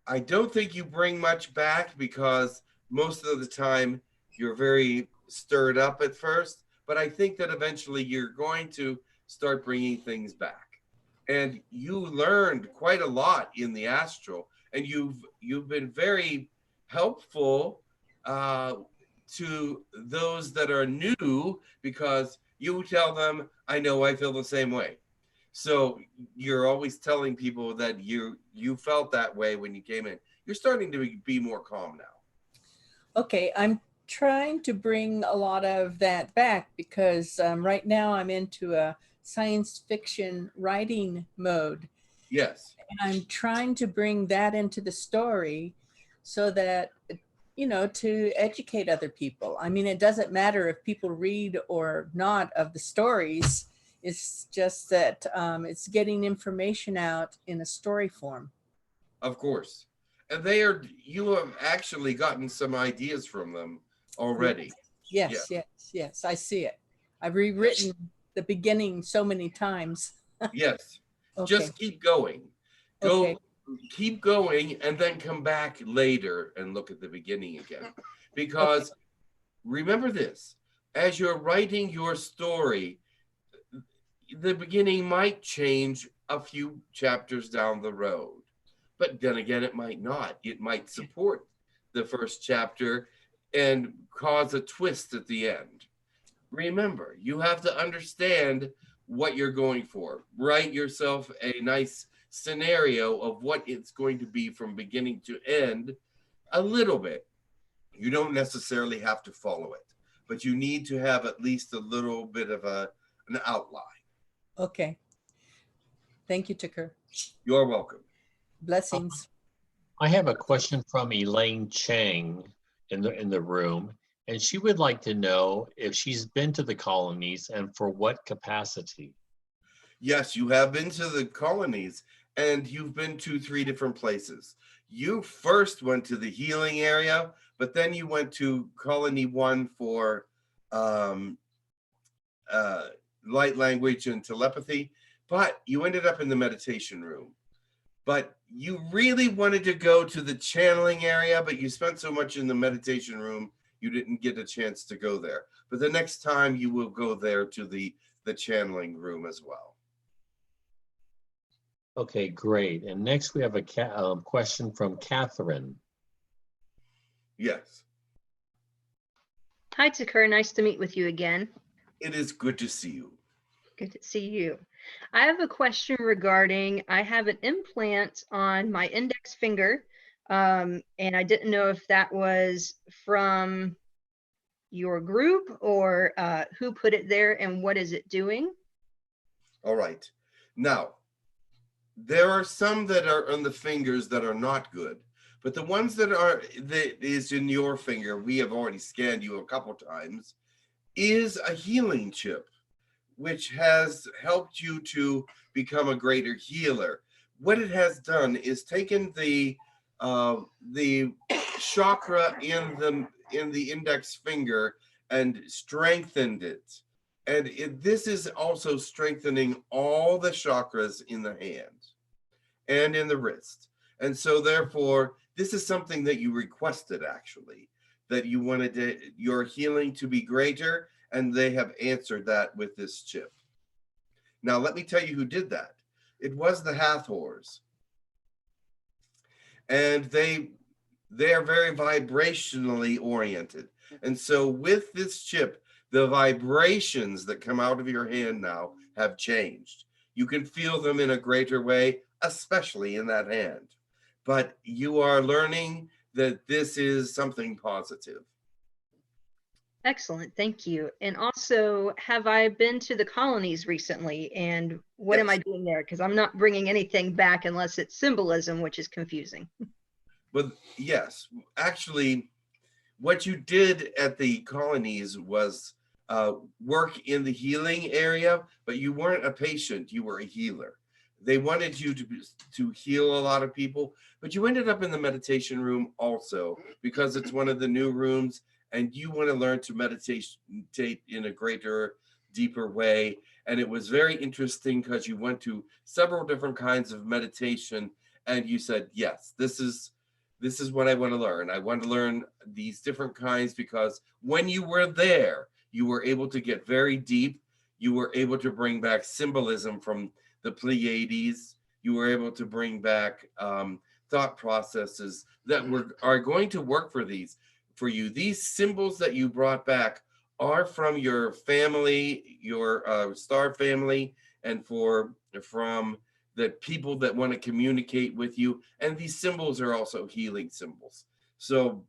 I don't think you bring much back because most of the time you're very stirred up at first, but I think that eventually you're going to start bringing things back. And you learned quite a lot in the astral, and you've been very helpful to those that are new, because you tell them, I know I feel the same way. So you're always telling people that you felt that way when you came in. You're starting to be more calm now. Okay, I'm trying to bring a lot of that back because right now I'm into a science fiction writing mode. Yes. And I'm trying to bring that into the story so that, to educate other people. I mean, it doesn't matter if people read or not of the stories. It's just that it's getting information out in a story form. Of course. And you have actually gotten some ideas from them already. Yes. I see it. I've rewritten the beginning so many times. Yes. Okay. Just keep going. Keep going, and then come back later and look at the beginning again. Because remember this, as you're writing your story, the beginning might change a few chapters down the road. But then again, it might not. It might support the first chapter and cause a twist at the end. Remember, you have to understand what you're going for. Write yourself a nice scenario of what it's going to be from beginning to end a little bit. You don't necessarily have to follow it, but you need to have at least a little bit of an outline. Okay. Thank you, Tekkur. You're welcome. Blessings. I have a question from Elaine Chang in the room, and she would like to know if she's been to the colonies and for what capacity. Yes, you have been to the colonies, and you've been to 3 different places. You first went to the healing area, but then you went to Colony 1 for light language and telepathy, but you ended up in the meditation room. But you really wanted to go to the channeling area, but you spent so much in the meditation room, you didn't get a chance to go there. But the next time you will go there to the channeling room as well. Okay, great. And next we have a question from Catherine. Yes. Hi, Tekkur. Nice to meet with you again. It is good to see you. Good to see you. I have a question regarding, I have an implant on my index finger, and I didn't know if that was from your group or who put it there and what is it doing? All right. Now, there are some that are on the fingers that are not good, but the ones that is in your finger, we have already scanned you a couple times, is a healing chip, which has helped you to become a greater healer. What it has done is taken the chakra in the index finger and strengthened it. And this is also strengthening all the chakras in the hand and in the wrist. And so therefore, this is something that you requested, actually, that you wanted your healing to be greater, and they have answered that with this chip. Now, let me tell you who did that. It was the Hawthorns. And they are very vibrationally oriented. And so with this chip, the vibrations that come out of your hand now have changed. You can feel them in a greater way, especially in that hand. But you are learning that this is something positive. Excellent, thank you. And also, have I been to the colonies recently? And what am I doing there? Because I'm not bringing anything back unless it's symbolism, which is confusing. But yes, actually, what you did at the colonies was work in the healing area, but you weren't a patient, you were a healer. They wanted you to heal a lot of people, but you ended up in the meditation room also because it's one of the new rooms and you want to learn to meditate in a greater, deeper way. And it was very interesting because you went to several different kinds of meditation and you said, yes, this is what I want to learn. I want to learn these different kinds because when you were there, you were able to get very deep. You were able to bring back symbolism from the Pleiades. You were able to bring back thought processes that are going to work for you. These symbols that you brought back are from your family, your star family, and from the people that want to communicate with you. And these symbols are also healing symbols. So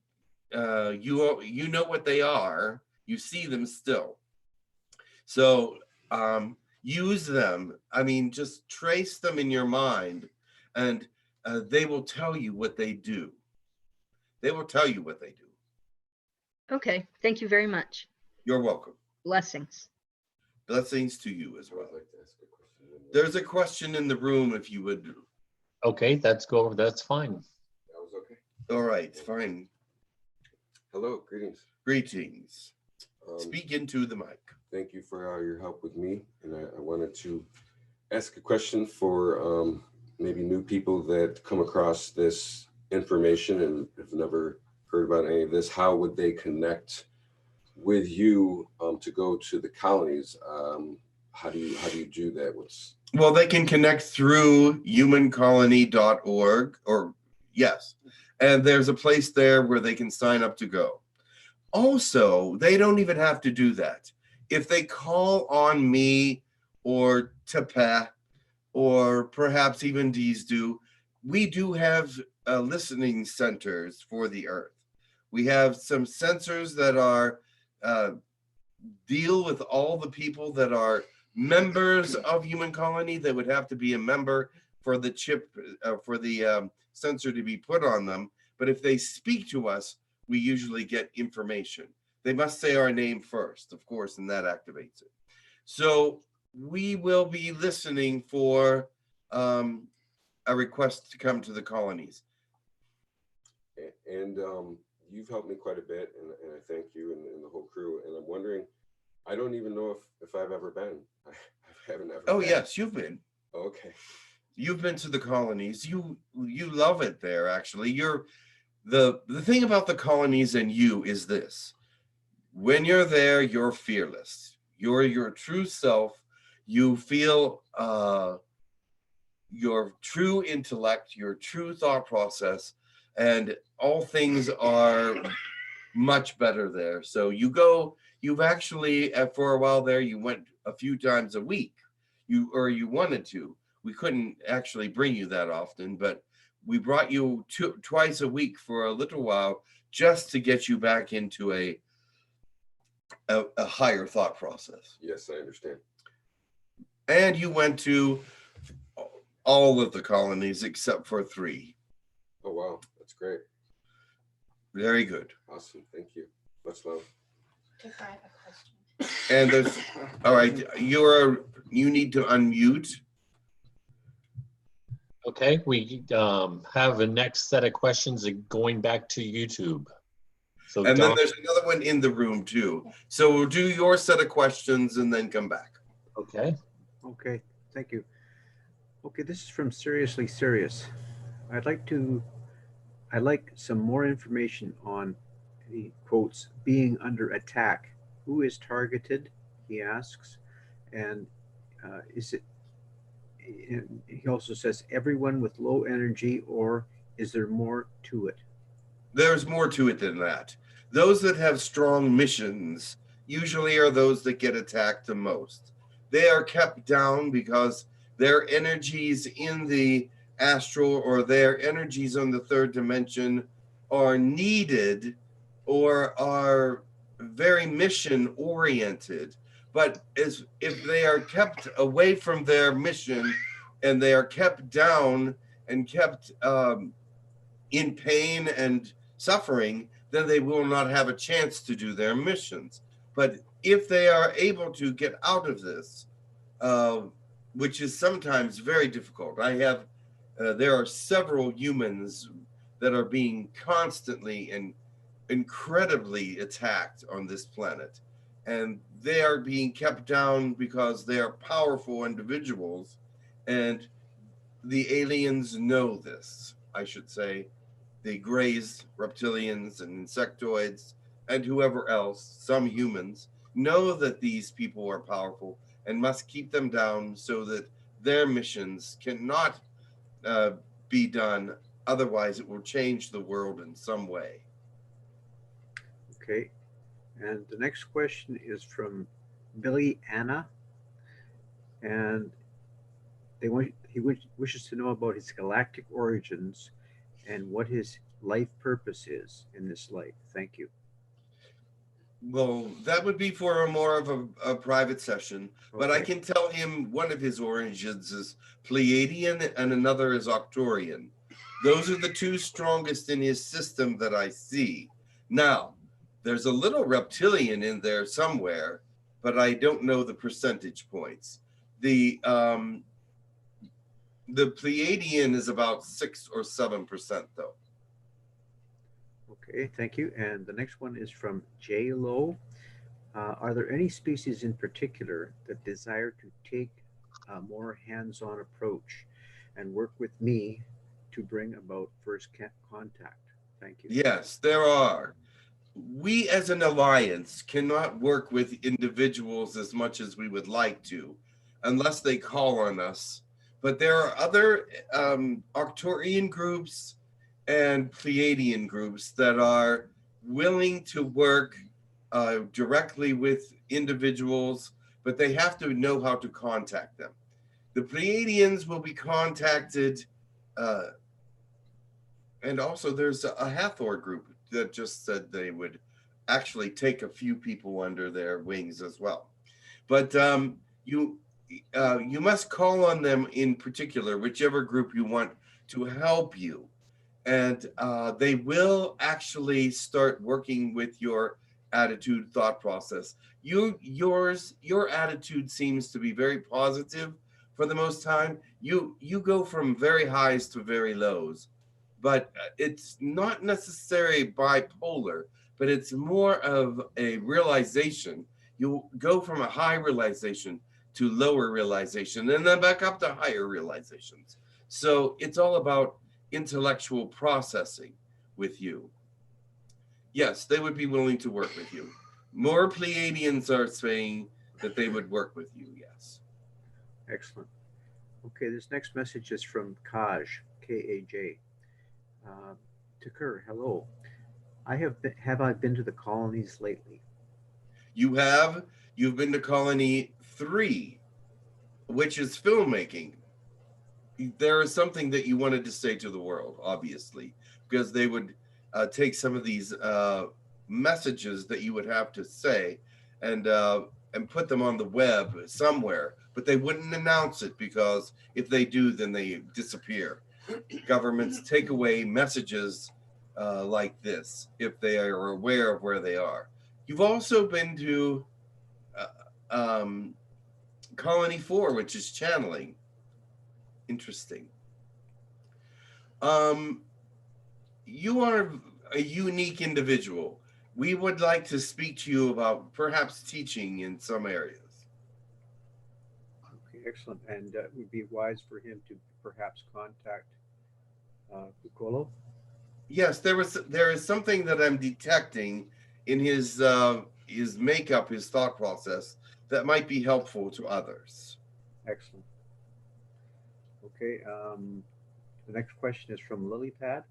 you know what they are. You see them still. So use them. I mean, just trace them in your mind and they will tell you what they do. They will tell you what they do. Okay, thank you very much. You're welcome. Blessings. Blessings to you as well. There's a question in the room if you would. Okay, that's fine. That was okay. All right, fine. Hello, greetings. Greetings. Speak into the mic. Thank you for your help with me. And I wanted to ask a question for maybe new people that come across this information and have never heard about any of this. How would they connect with you to go to the colonies? How do you do that? Well, they can connect through humancolony.org and there's a place there where they can sign up to go. Also, they don't even have to do that. If they call on me or Tepe or perhaps even Dizdu, we do have listening centers for the earth. We have some sensors that are deal with all the people that are members of Human Colony. They would have to be a member for the chip, for the sensor to be put on them. But if they speak to us, we usually get information. They must say our name first, of course, and that activates it. So we will be listening for a request to come to the colonies. And you've helped me quite a bit, and I thank you and the whole crew. And I'm wondering, I don't even know if I've ever been. I haven't ever. Oh, been. yes, you've been. Okay. You've been to the colonies. You love it there, actually. The thing about the colonies and you is this. When you're there, you're fearless. You're your true self. You feel your true intellect, your true thought process, and all things are much better there. So you've actually, for a while there, you went a few times a week. You wanted to. We couldn't actually bring you that often, but we brought you twice a week for a little while just to get you back into a higher thought process. Yes, I understand. And you went to all of the colonies except for 3. Oh, wow. That's great. Very good. Awesome. Thank you. Much love. I have a question. And there's, all right, you need to unmute. Okay, we have a next set of questions going back to YouTube. So And Don, then there's another one in the room too. So we'll do your set of questions and then come back. okay. Okay, thank you. Okay, this is from Seriously Serious. I'd like some more information on the quotes being under attack. Who is targeted? He asks, and is it? And he also says everyone with low energy, or is there more to it? There's more to it than that. Those that have strong missions usually are those that get attacked the most. They are kept down because their energies in the astral or their energies on the 3rd dimension are needed or are very mission oriented. But if they are kept away from their mission and they are kept down and kept in pain and suffering, then they will not have a chance to do their missions. But if they are able to get out of this, which is sometimes very difficult. There are several humans that are being constantly and incredibly attacked on this planet. And they are being kept down because they are powerful individuals. And the aliens know this, I should say. The Greys, reptilians, and insectoids, and whoever else, some humans, know that these people are powerful and must keep them down so that their missions cannot be done. Otherwise, it will change the world in some way. Okay, and the next question is from Billy Anna, and he wishes to know about his galactic origins and what his life purpose is in this life. Thank you. Well, that would be for more of a private session, but I can tell him one of his origins is Pleiadian and another is Arcturian. Those are the 2 strongest in his system that I see. Now, there's a little reptilian in there somewhere, but I don't know the percentage points. The Pleiadian is about 6 or 7% though. Okay, thank you. And the next one is from J. Lowe. Are there any species in particular that desire to take a more hands-on approach and work with me to bring about first contact? Thank you. Yes, there are. We as an alliance cannot work with individuals as much as we would like to, unless they call on us. But there are other Arcturian groups and Pleiadian groups that are willing to work directly with individuals, but they have to know how to contact them. The Pleiadians will be contacted, and also there's a Hawthorn group that just said they would actually take a few people under their wings as well. But you must call on them in particular, whichever group you want to help you. And they will actually start working with your attitude, thought process. Your attitude seems to be very positive for the most time. You go from very highs to very lows, but it's not necessarily bipolar, but it's more of a realization. You go from a high realization to lower realization, and then back up to higher realizations. So it's all about intellectual processing with you. Yes, they would be willing to work with you. More Pleiadians are saying that they would work with you, yes. Excellent. Okay, this next message is from Kaj, K-A-J. Tekkur, hello. Have I been to the colonies lately? You have. You've been to Colony 3, which is filmmaking. There is something that you wanted to say to the world, obviously, because they would take some of these messages that you would have to say and put them on the web somewhere, but they wouldn't announce it, because if they do, then they disappear. Governments take away messages like this if they are aware of where they are. You've also been to Colony 4, which is channeling. Interesting. You are a unique individual. We would like to speak to you about perhaps teaching in some areas. Okay, excellent. And it would be wise for him to perhaps contact Hucolo? Yes, there is something that I'm detecting in his makeup, his thought process, that might be helpful to others. Excellent. Okay, the next question is from Lilypad.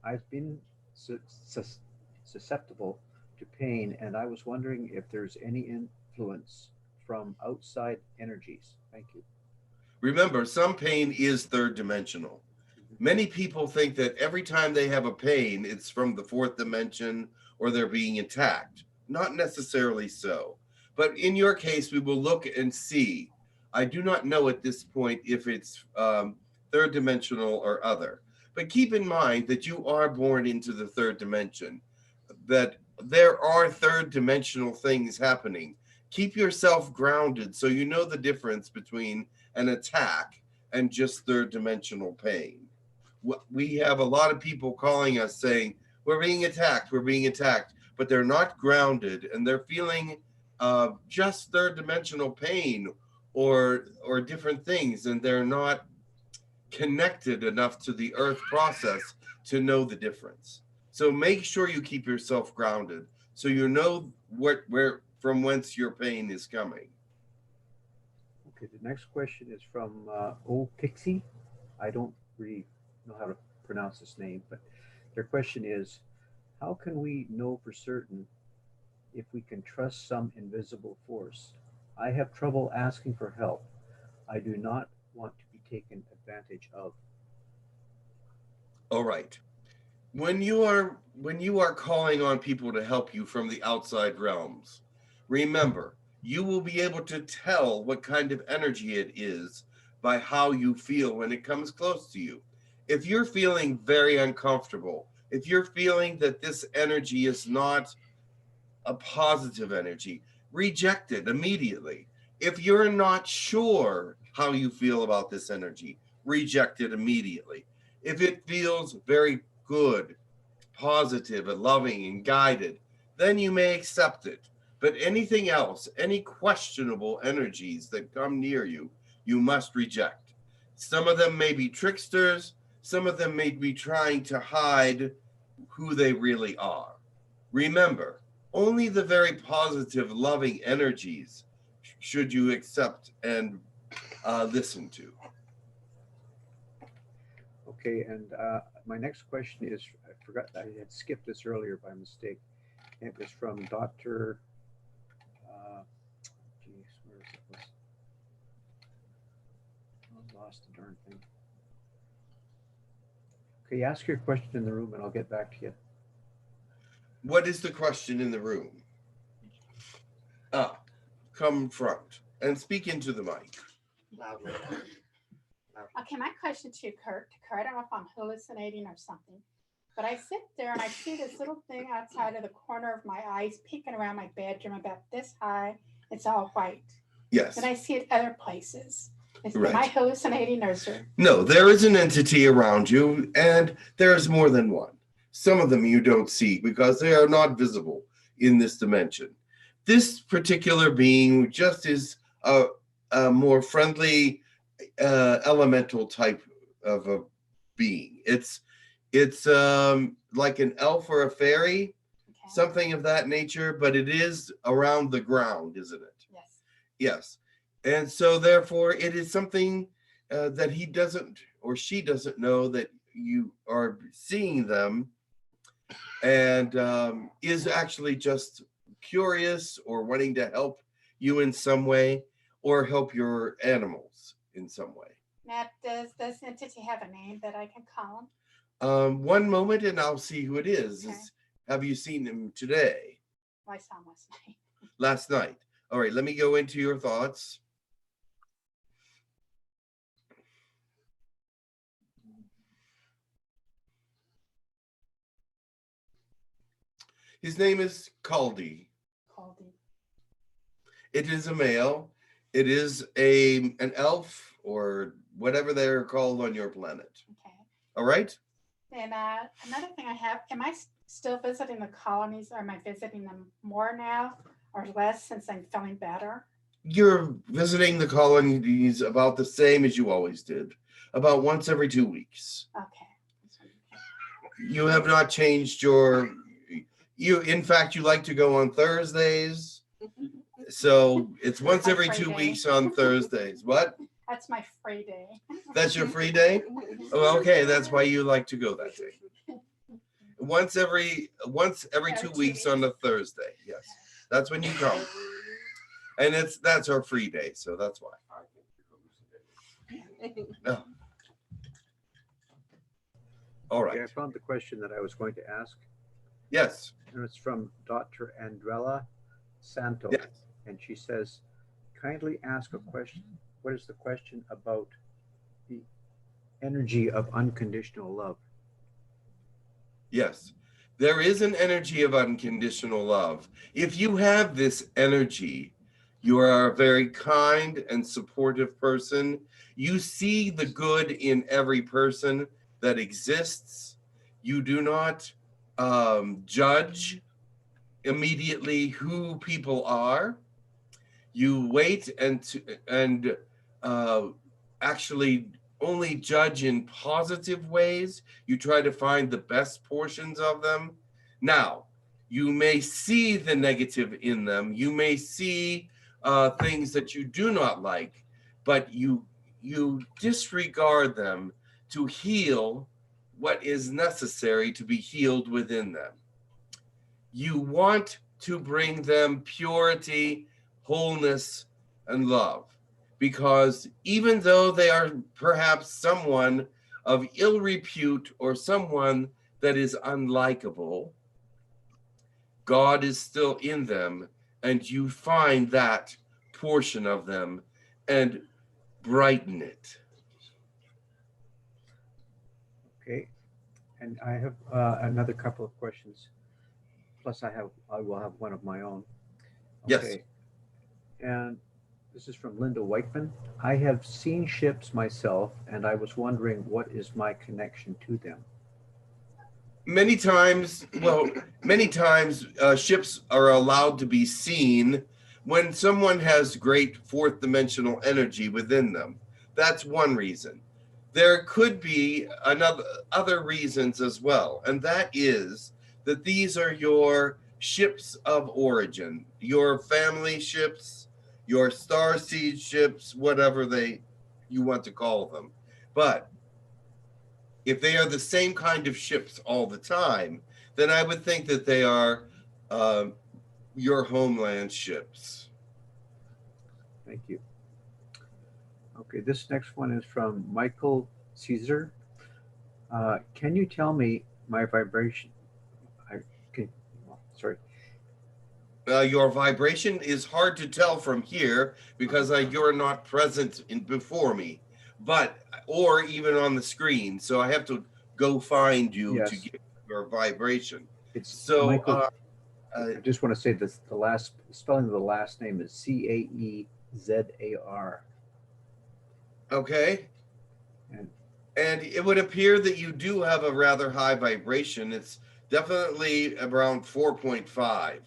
I've been susceptible to pain, and I was wondering if there's any influence from outside energies. Thank you. Remember, some pain is third dimensional. Many people think that every time they have a pain, it's from the fourth dimension or they're being attacked. Not necessarily so. But in your case, we will look and see. I do not know at this point if it's third dimensional or other. But keep in mind that you are born into the third dimension, that there are third dimensional things happening. Keep yourself grounded so you know the difference between an attack and just third dimensional pain. We have a lot of people calling us saying, we're being attacked, but they're not grounded and they're feeling just third dimensional pain or different things, and they're not connected enough to the earth process to know the difference. So make sure you keep yourself grounded so you know where from whence your pain is coming. Okay, the next question is from O Pixie. I don't really know how to pronounce this name, but their question is, how can we know for certain if we can trust some invisible force? I have trouble asking for help. I do not want to be taken advantage of. All right. When you are calling on people to help you from the outside realms, remember, you will be able to tell what kind of energy it is by how you feel when it comes close to you. If you're feeling very uncomfortable, if you're feeling that this energy is not a positive energy, reject it immediately. If you're not sure how you feel about this energy, reject it immediately. If it feels very good, positive, and loving and guided, then you may accept it. But anything else, any questionable energies that come near you, you must reject. Some of them may be tricksters. Some of them may be trying to hide who they really are. Remember, only the very positive, loving energies should you accept and listen to. Okay, and my next question is, I forgot, I had skipped this earlier by mistake. It was from Dr. Geez, where is it? I lost the darn thing. Okay, ask your question in the room and I'll get back to you. What is the question in the room? Come front and speak into the mic. Loudly. Okay, my question to Kurt. I don't know if I'm hallucinating or something, but I sit there and I see this little thing outside of the corner of my eyes peeking around my bedroom about this high. It's all white. Yes. And I see it other places. Right. Am I hallucinating or is there? No, there is an entity around you, and there is more than one. Some of them you don't see because they are not visible in this dimension. This particular being just is a more friendly elemental type of a being. It's like an elf or a fairy. something of that nature, but it is around the ground, isn't it? Yes. Yes. And so therefore it is something that he doesn't or she doesn't know that you are seeing them, and is actually just curious or wanting to help you in some way or help your animals in some way. Now, does this entity have a name that I can call him? One moment and I'll see who it is. Okay. Have you seen him today? Well, I saw him last night. Last night. All right, let me go into your thoughts. His name is Caldi. Caldi. It is a male. It is an elf or whatever they're called on your planet. Okay. All right? And another thing I have, am I still visiting the colonies, or am I visiting them more now or less since I'm feeling better? You're visiting the colonies about the same as you always did, about once every 2 weeks. Okay. You have not changed in fact, you like to go on Thursdays. So it's once My every free 2 day. weeks on Thursdays. What? That's my free day. That's your free day? Oh, okay, that's why you like to go that day. Once every 2 weeks on a Thursday. Yes. That's when you come. And that's our free day, so that's why. No. All right. Okay, I found the question that I was going to ask. Yes. And it's from Dr. Andrella Santo. Yes. And she says, kindly ask a question. What is the question about the energy of unconditional love? Yes. There is an energy of unconditional love. If you have this energy, you are a very kind and supportive person. You see the good in every person that exists. You do not judge immediately who people are. You wait and actually only judge in positive ways. You try to find the best portions of them. Now, you may see the negative in them. You may see things that you do not like, but you disregard them to heal what is necessary to be healed within them. You want to bring them purity, wholeness, and love, because even though they are perhaps someone of ill repute or someone that is unlikable, God is still in them, and you find that portion of them and brighten it. Okay. And I have another couple of questions. Plus I will have one of my own. Okay. Yes. And this is from Linda Whiteman. I have seen ships myself, and I was wondering what is my connection to them? Many times ships are allowed to be seen when someone has great fourth dimensional energy within them. That's one reason. There could be other reasons as well, and that is that these are your ships of origin, your family ships, your starseed ships, whatever you want to call them. But if they are the same kind of ships all the time, then I would think that they are your homeland ships. Thank you. Okay, this next one is from Michael Caesar. Can you tell me my vibration? Your vibration is hard to tell from here because you're not present before me, or even on the screen. So I have to go find you to get your vibration. So Michael, I just want to say this: the last spelling of the last name is Caezar. Okay. And it would appear that you do have a rather high vibration. It's definitely around 4.5.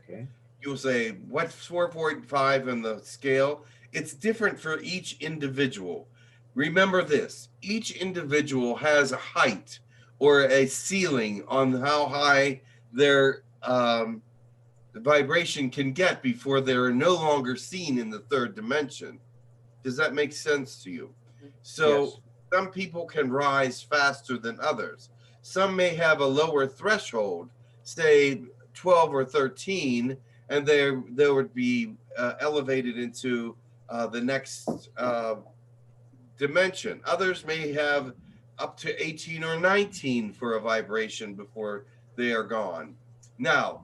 Okay. You'll say, what's 4.5 on the scale? It's different for each individual. Remember this, each individual has a height or a ceiling on how high their vibration can get before they're no longer seen in the third dimension. Does that make sense to you? So Yes. some people can rise faster than others. Some may have a lower threshold, say 12 or 13, and they would be elevated into the next dimension. Others may have up to 18 or 19 for a vibration before they are gone. Now,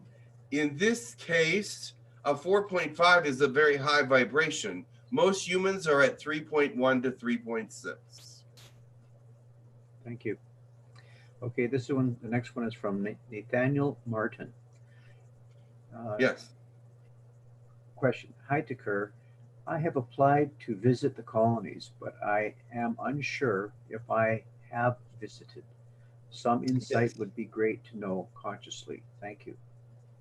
in this case, a 4.5 is a very high vibration. Most humans are at 3.1 to 3.6. Thank you. Okay, this one, the next one is from Nathaniel Martin. Yes. Question. Hi, Tekkur. I have applied to visit the colonies, but I am unsure if I have visited. Some insight would be great to know consciously. Thank you.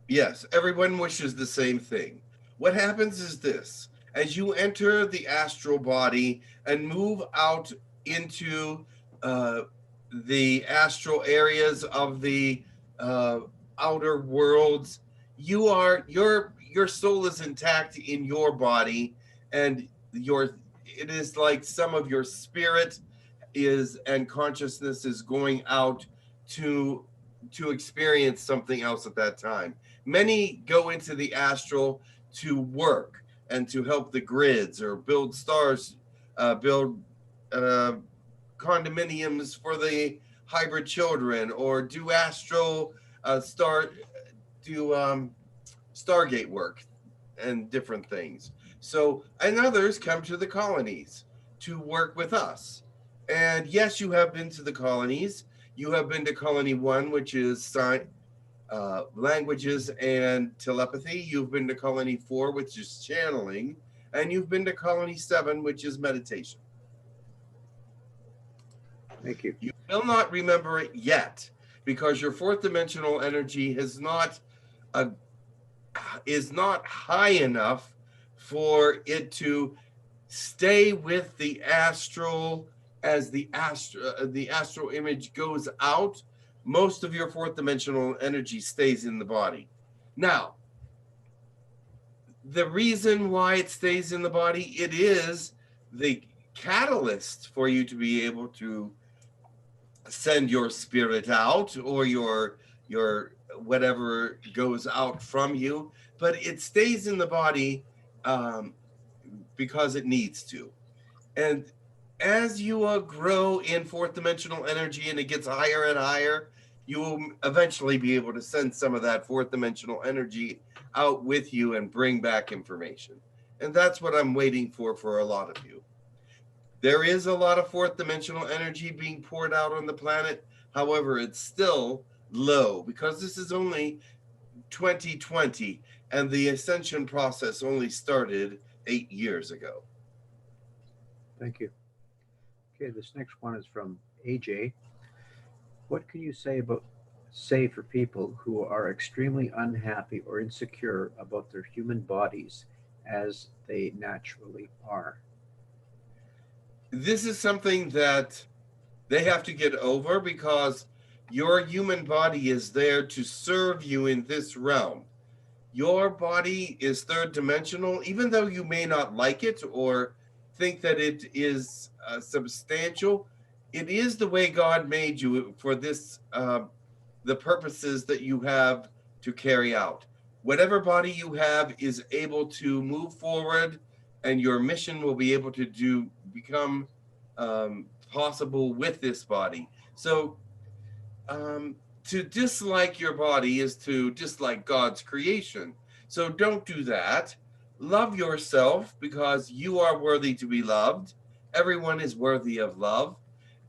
Yes, everyone wishes the same thing. What happens is this: as you enter the astral body and move out into the astral areas of the outer worlds, your soul is intact in your body, and it is like some of your spirit is and consciousness is going out to experience something else at that time. Many go into the astral to work and to help the grids or build stars, build condominiums for the hybrid children, or do astral Stargate work and different things. So, and others come to the colonies to work with us. And yes, you have been to the colonies. You have been to Colony 1, which is languages and telepathy. You've been to Colony 4, which is channeling. And you've been to Colony 7, which is meditation. Thank you. You will not remember it yet because your fourth dimensional energy is not high enough for it to stay with the astral. As the astral image goes out, most of your fourth dimensional energy stays in the body. Now, the reason why it stays in the body, it is the catalyst for you to be able to send your spirit out, or your whatever goes out from you, but it stays in the body because it needs to. And as you grow in fourth dimensional energy and it gets higher and higher, you will eventually be able to send some of that fourth dimensional energy out with you and bring back information. And that's what I'm waiting for a lot of you. There is a lot of fourth dimensional energy being poured out on the planet. However, it's still low because this is only 2020 and the ascension process only started 8 years ago. Thank you. Okay, this next one is from AJ. What can you say for people who are extremely unhappy or insecure about their human bodies as they naturally are? This is something that they have to get over because your human body is there to serve you in this realm. Your body is third dimensional, even though you may not like it or think that it is substantial. It is the way God made you for this, the purposes that you have to carry out. Whatever body you have is able to move forward, and your mission will be able to become possible with this body. So to dislike your body is to dislike God's creation. So don't do that. Love yourself because you are worthy to be loved. Everyone is worthy of love,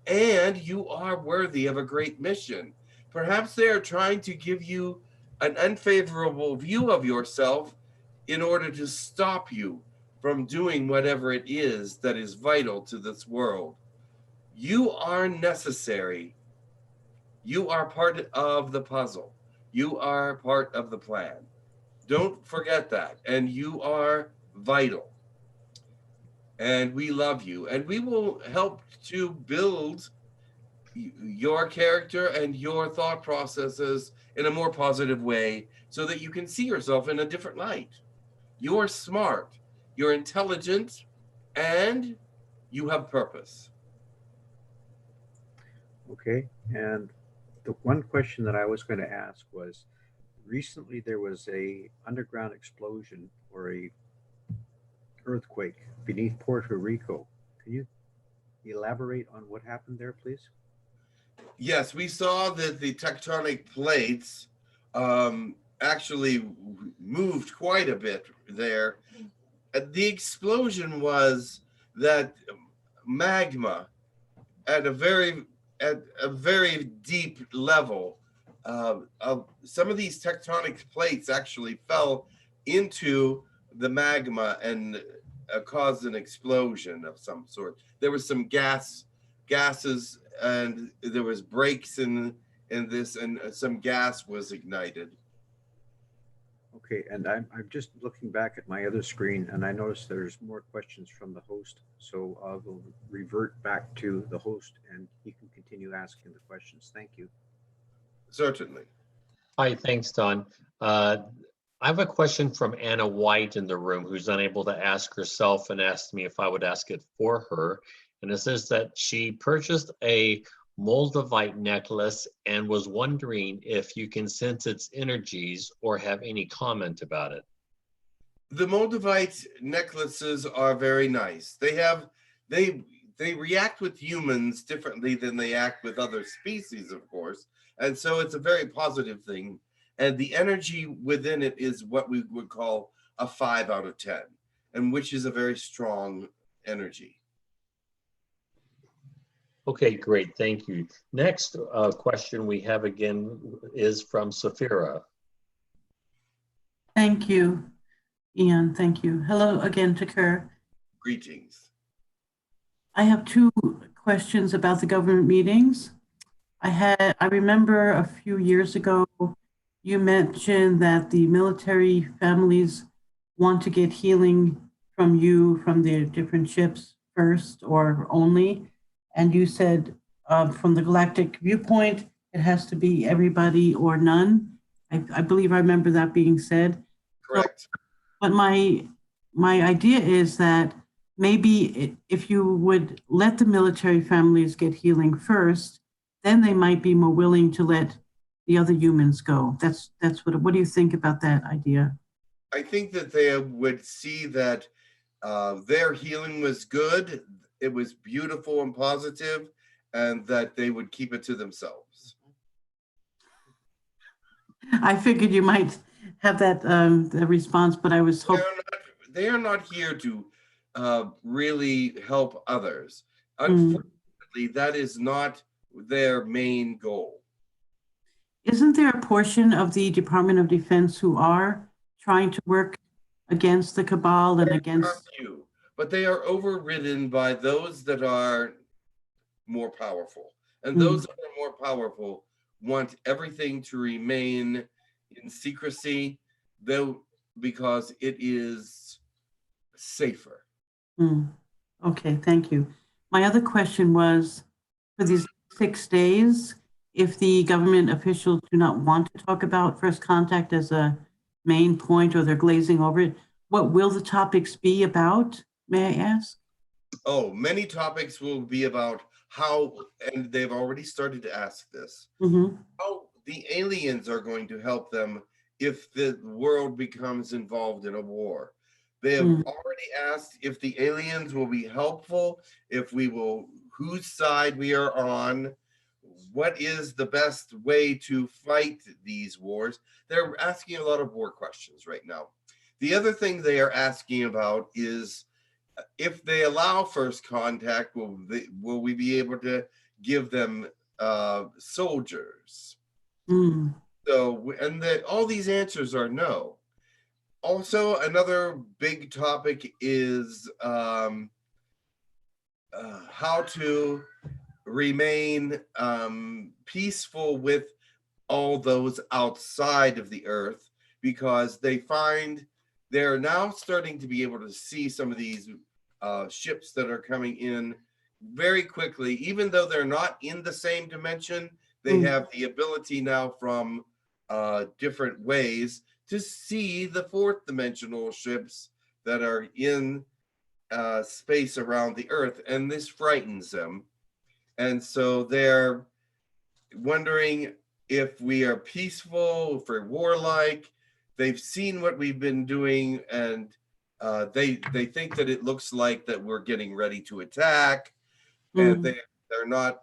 and you are worthy of a great mission. Perhaps they are trying to give you an unfavorable view of yourself in order to stop you from doing whatever it is that is vital to this world. You are necessary. You are part of the puzzle. You are part of the plan. Don't forget that. And you are vital. And we love you. And we will help to build your character and your thought processes in a more positive way so that you can see yourself in a different light. You're smart, you're intelligent, and you have purpose. Okay, and the one question that I was going to ask was, recently there was a underground explosion or a earthquake beneath Puerto Rico. Can you elaborate on what happened there, please? Yes, we saw that the tectonic plates actually moved quite a bit there. The explosion was that magma at a very deep level. Some of these tectonic plates actually fell into the magma and caused an explosion of some sort. There was some gases, and there was breaks in this, and some gas was ignited. Okay, and I'm just looking back at my other screen, and I noticed there's more questions from the host. So I will revert back to the host, and he can continue asking the questions. Thank you. Certainly. Hi, thanks, Don. I have a question from Anna White in the room, who's unable to ask herself and asked me if I would ask it for her. And it says that she purchased a Moldavite necklace and was wondering if you can sense its energies or have any comment about it. The Moldavite necklaces are very nice. They react with humans differently than they act with other species, of course. And so it's a very positive thing. And the energy within it is what we would call a 5 out of 10, and which is a very strong energy. Okay, great, thank you. Next question we have again is from Sephira. Thank you, Ian, thank you. Hello again, Tekkur. Greetings. I have two questions about the government meetings. I remember a few years ago, you mentioned that the military families want to get healing from you, from the different ships first or only. And you said from the galactic viewpoint, it has to be everybody or none. I believe I remember that being said. Correct. So, but my idea is that maybe if you would let the military families get healing first, then they might be more willing to let the other humans go. That's what do you think about that idea? I think that they would see that their healing was good, it was beautiful and positive, and that they would keep it to themselves. I figured you might have that response, but I was hoping. They are not here to really help others. Unfortunately, that is not their main goal. Isn't there a portion of the Department of Defense who are trying to work against the cabal and against you? But they are overridden by those that are more powerful. And those that are more powerful want everything to remain in secrecy, though, because it is safer. Okay, thank you. My other question was, for these 6 days, if the government officials do not want to talk about first contact as a main point, or they're glazing over it, what will the topics be about, may I ask? Oh, many topics will be about how, and they've already started to ask this, how the aliens are going to help them if the world becomes involved in a war. They have already asked if the aliens will be helpful, if we will, whose side we are on, what is the best way to fight these wars. They're asking a lot of war questions right now. The other thing they are asking about is, if they allow first contact, will we be able to give them soldiers? So, and all these answers are no. Also, another big topic is how to remain peaceful with all those outside of the earth, because they find they're now starting to be able to see some of these ships that are coming in very quickly, even though they're not in the same dimension, they have the ability now from different ways to see the fourth dimensional ships that are in space around the Earth, and this frightens them. And so they're wondering if we are peaceful, if we're warlike. They've seen what we've been doing, and they think that it looks like that we're getting ready to attack, and they're not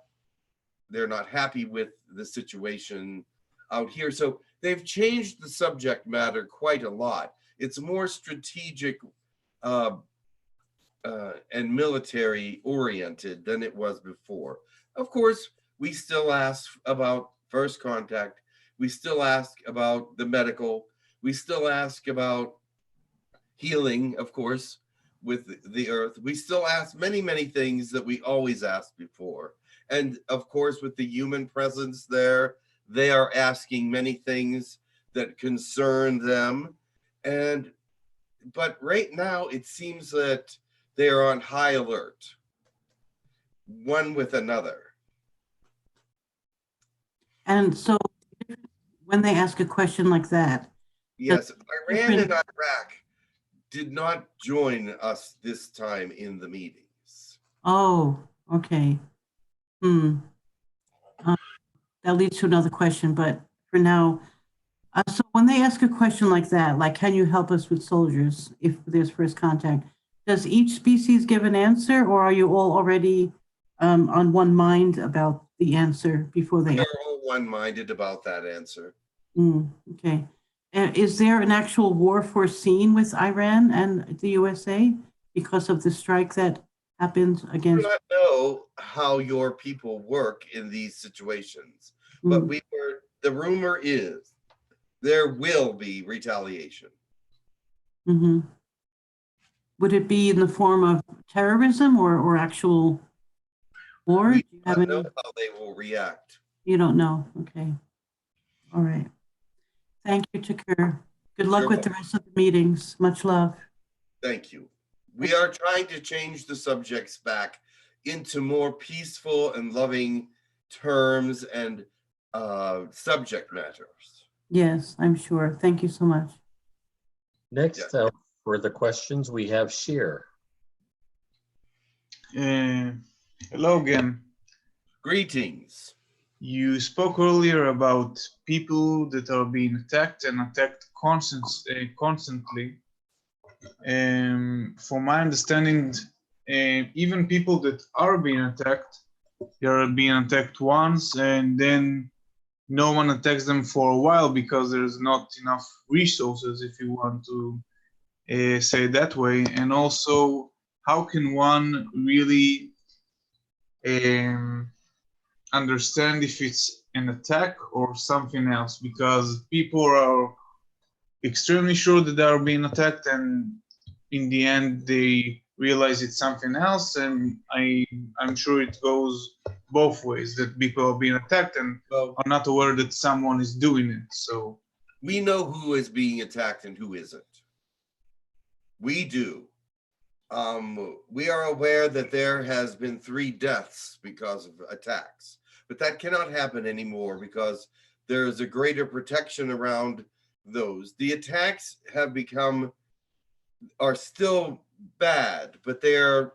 happy with the situation out here. So they've changed the subject matter quite a lot. It's more strategic and military oriented than it was before. Of course, we still ask about first contact. We still ask about the medical. We still ask about healing, of course, with the earth. We still ask many, many things that we always asked before. And of course, with the human presence there, they are asking many things that concern them. But right now, it seems that they are on high alert, one with another. And so when they ask a question like that. Yes, Iran and Iraq did not join us this time in the meetings. Oh, okay. That leads to another question, but for now, so when they ask a question like that, like, can you help us with soldiers if there's first contact, does each species give an answer, or are you all already on one mind about the answer before they? We are all one-minded about that answer. Okay. Is there an actual war foreseen with Iran and the USA because of the strike that happened against? I do not know how your people work in these situations, but the rumor is there will be retaliation. Would it be in the form of terrorism or actual war? We do not know how they will react. You don't know. Okay. All right. Thank you, Tekkur. Good luck with the rest of the meetings. Much love. Thank you. We are trying to change the subjects back into more peaceful and loving terms and subject matters. Yes, I'm sure. Thank you so much. Next up for the questions, we have Sheer. Hello again. Greetings. You spoke earlier about people that are being attacked and attacked constantly. From my understanding, even people that are being attacked, they are being attacked once and then no one attacks them for a while because there's not enough resources, if you want to say it that way. And also, how can one really understand if it's an attack or something else? Because people are extremely sure that they are being attacked, and in the end they realize it's something else, and I'm sure it goes both ways, that people are being attacked and are not aware that someone is doing it. So we know who is being attacked and who isn't. We do. We are aware that there has been 3 deaths because of attacks, but that cannot happen anymore because there is a greater protection around those. The attacks are still bad, but they're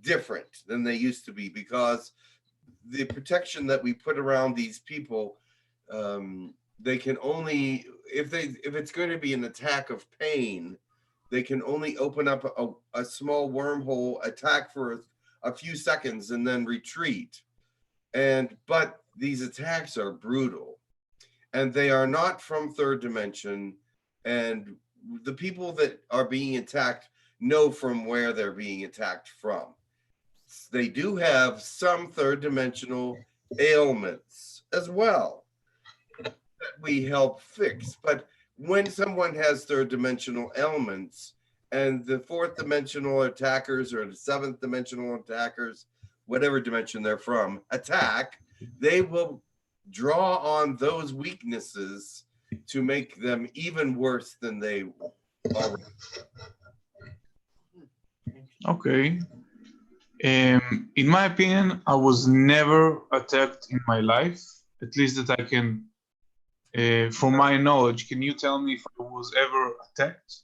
different than they used to be because the protection that we put around these people, they can only, if it's going to be an attack of pain, they can only open up a small wormhole, attack for a few seconds, and then retreat. But these attacks are brutal, and they are not from 3rd dimension. And the people that are being attacked know from where they're being attacked from. They do have some 3rd dimensional ailments as well that we help fix. But when someone has 3rd dimensional ailments and the 4th dimensional attackers or the 7th dimensional attackers, whatever dimension they're from, attack, they will draw on those weaknesses to make them even worse than they already. Okay. In my opinion, I was never attacked in my life, at least that I can, from my knowledge. Can you tell me if I was ever attacked?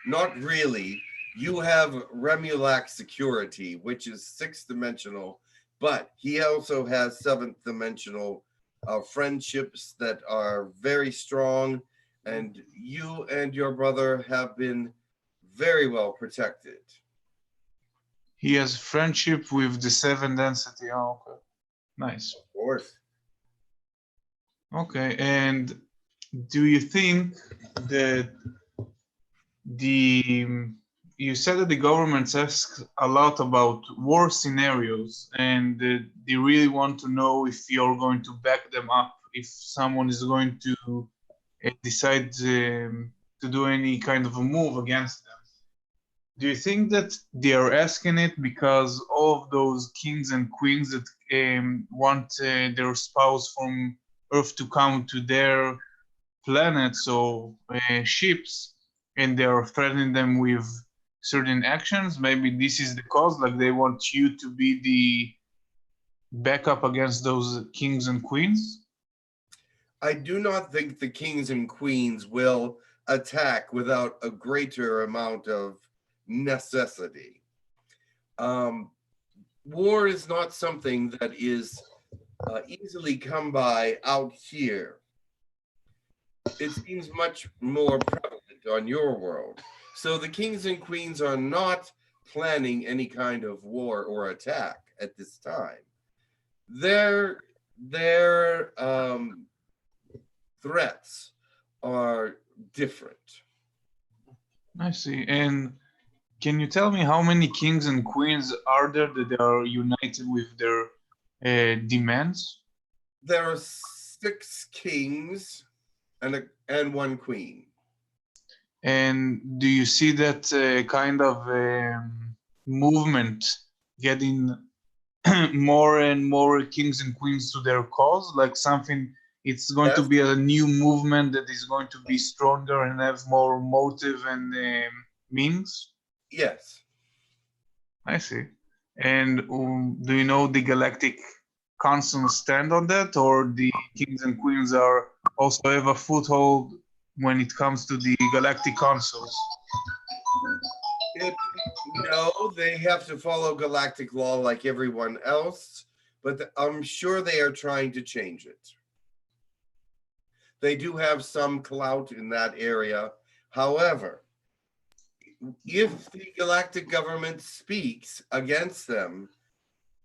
Not really. You have Remulac security, which is 6th dimensional, but he also has 7th dimensional friendships that are very strong, and you and your brother have been very well protected. He has friendship with the 7th density. Oh, okay. Nice. Of course. Okay, and do you think that you said that the government asks a lot about war scenarios, and they really want to know if you're going to back them up, if someone is going to decide to do any kind of a move against them. Do you think that they are asking it because all of those kings and queens that want their spouse from Earth to come to their planets or ships, and they are threatening them with certain actions? Maybe this is the cause, like they want you to be the backup against those kings and queens? I do not think the kings and queens will attack without a greater amount of necessity. War is not something that is easily come by out here. It seems much more prevalent on your world. So the kings and queens are not planning any kind of war or attack at this time. Their threats are different. I see. And can you tell me how many kings and queens are there that are united with their demands? There are 6 kings and 1 queen. And do you see that kind of movement getting more and more kings and queens to their cause? Like something, it's going to be a new movement that is going to be stronger and have more motive and means? Yes. I see. And do you know the Galactic Council stand on that, or the kings and queens are also have a foothold when it comes to the Galactic Councils? No, they have to follow galactic law like everyone else, but I'm sure they are trying to change it. They do have some clout in that area. However, if the galactic government speaks against them,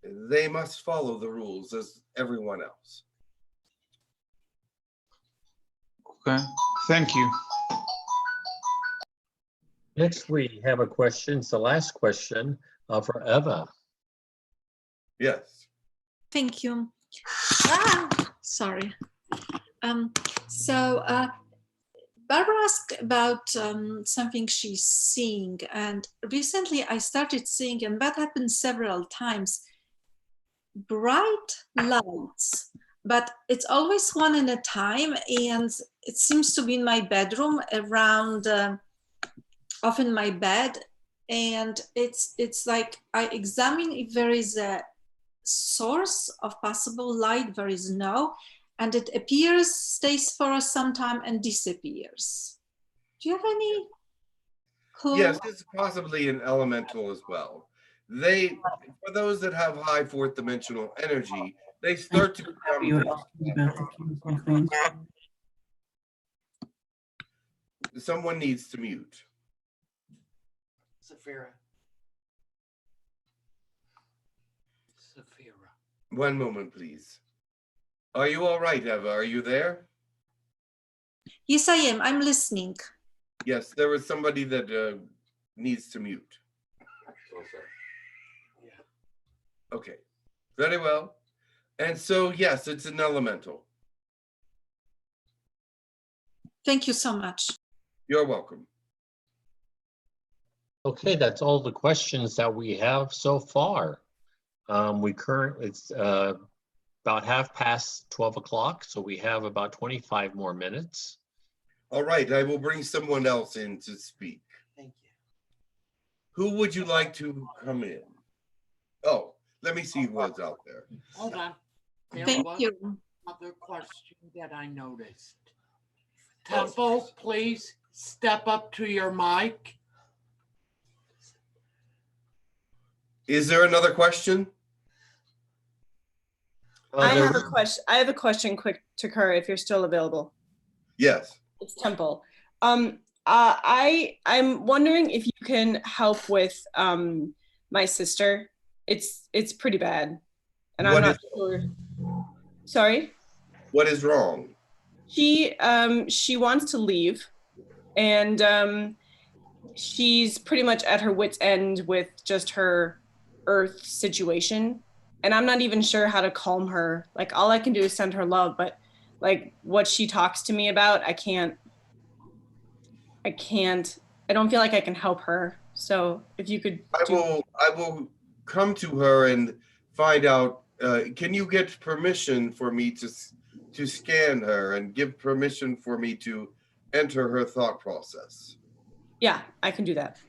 they must follow the rules as everyone else. Okay, thank you. Next, we have a question. It's the last question for Eva. Yes. Thank you. Sorry. Barbara asked about something she's seeing, and recently I started seeing, and that happened several times, bright lights, but it's always one at a time, and it seems to be in my bedroom around, often my bed, and it's like I examine if there is a source of possible light. There is no, and it appears, stays for some time, and disappears. Do you have any clue? Yes, it's possibly an elemental as well. For those that have high 4th dimensional energy, they start to become. Someone needs to mute. Sephira. Sephira. One moment, please. Are you all right, Eva? Are you there? Yes, I am. I'm listening. Yes, there was somebody that needs to mute. Okay, very well. And so, yes, it's an elemental. Thank you so much. You're welcome. Okay, that's all the questions that we have so far. It's about 12 o'clock, so we have about 25 more minutes. All right, I will bring someone else in to speak. Thank you. Who would you like to come in? Oh, let me see what's out there. Hold on. There Thank was you. another question that I noticed. Temple, please step up to your mic. Is there another question? I have a question. I have a question, quick, Tekkur, if you're still available. Yes. It's Temple. I'm wondering if you can help with my sister. It's pretty bad, and I'm not sure. Sorry. What is wrong? She wants to leave, and she's pretty much at her wit's end with just her Earth situation, and I'm not even sure how to calm her. Like, all I can do is send her love, but like what she talks to me about, I don't feel like I can help her. So if you could I will come to her and find out, can you get permission for me to scan her and give permission for me to enter her thought process? Yeah, I can do that.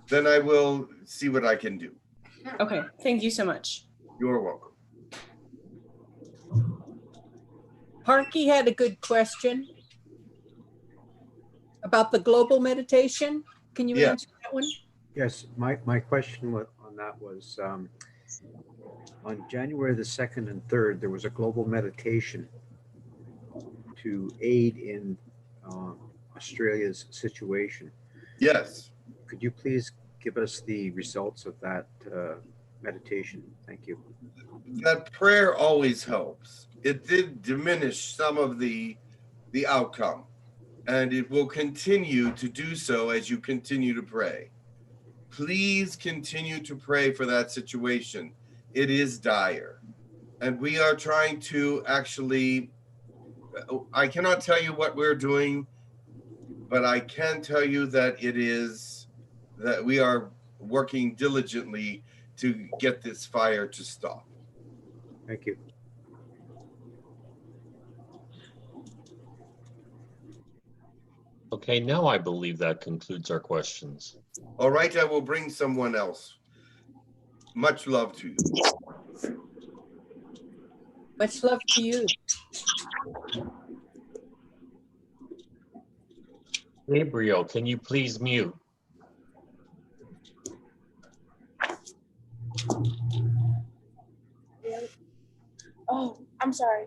Then I will see what I can do. Okay, thank you so much. You're welcome. Parky had a good question about the global meditation. Can you answer that one? Yes, my question on that was, on January the 2nd and 3rd, there was a global meditation to aid in Australia's situation. Yes. Could you please give us the results of that meditation? Thank you. That prayer always helps. It did diminish some of the outcome, and it will continue to do so as you continue to pray. Please continue to pray for that situation. It is dire, and we are trying to actually, I cannot tell you what we're doing, but I can tell you that that we are working diligently to get this fire to stop. Thank you. Okay, now I believe that concludes our questions. All right, I will bring someone else. Much love to you. Much love to you. Gabriel, can you please mute? Oh, I'm sorry.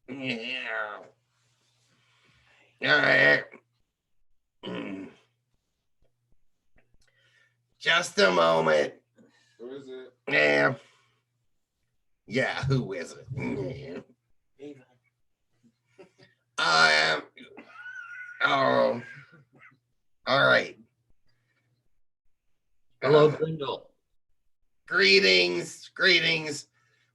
Yeah. All right. Just a moment. Who is it? Yeah. Yeah, who is it? Yeah. Oh. All right. Hello, Grindel. Greetings.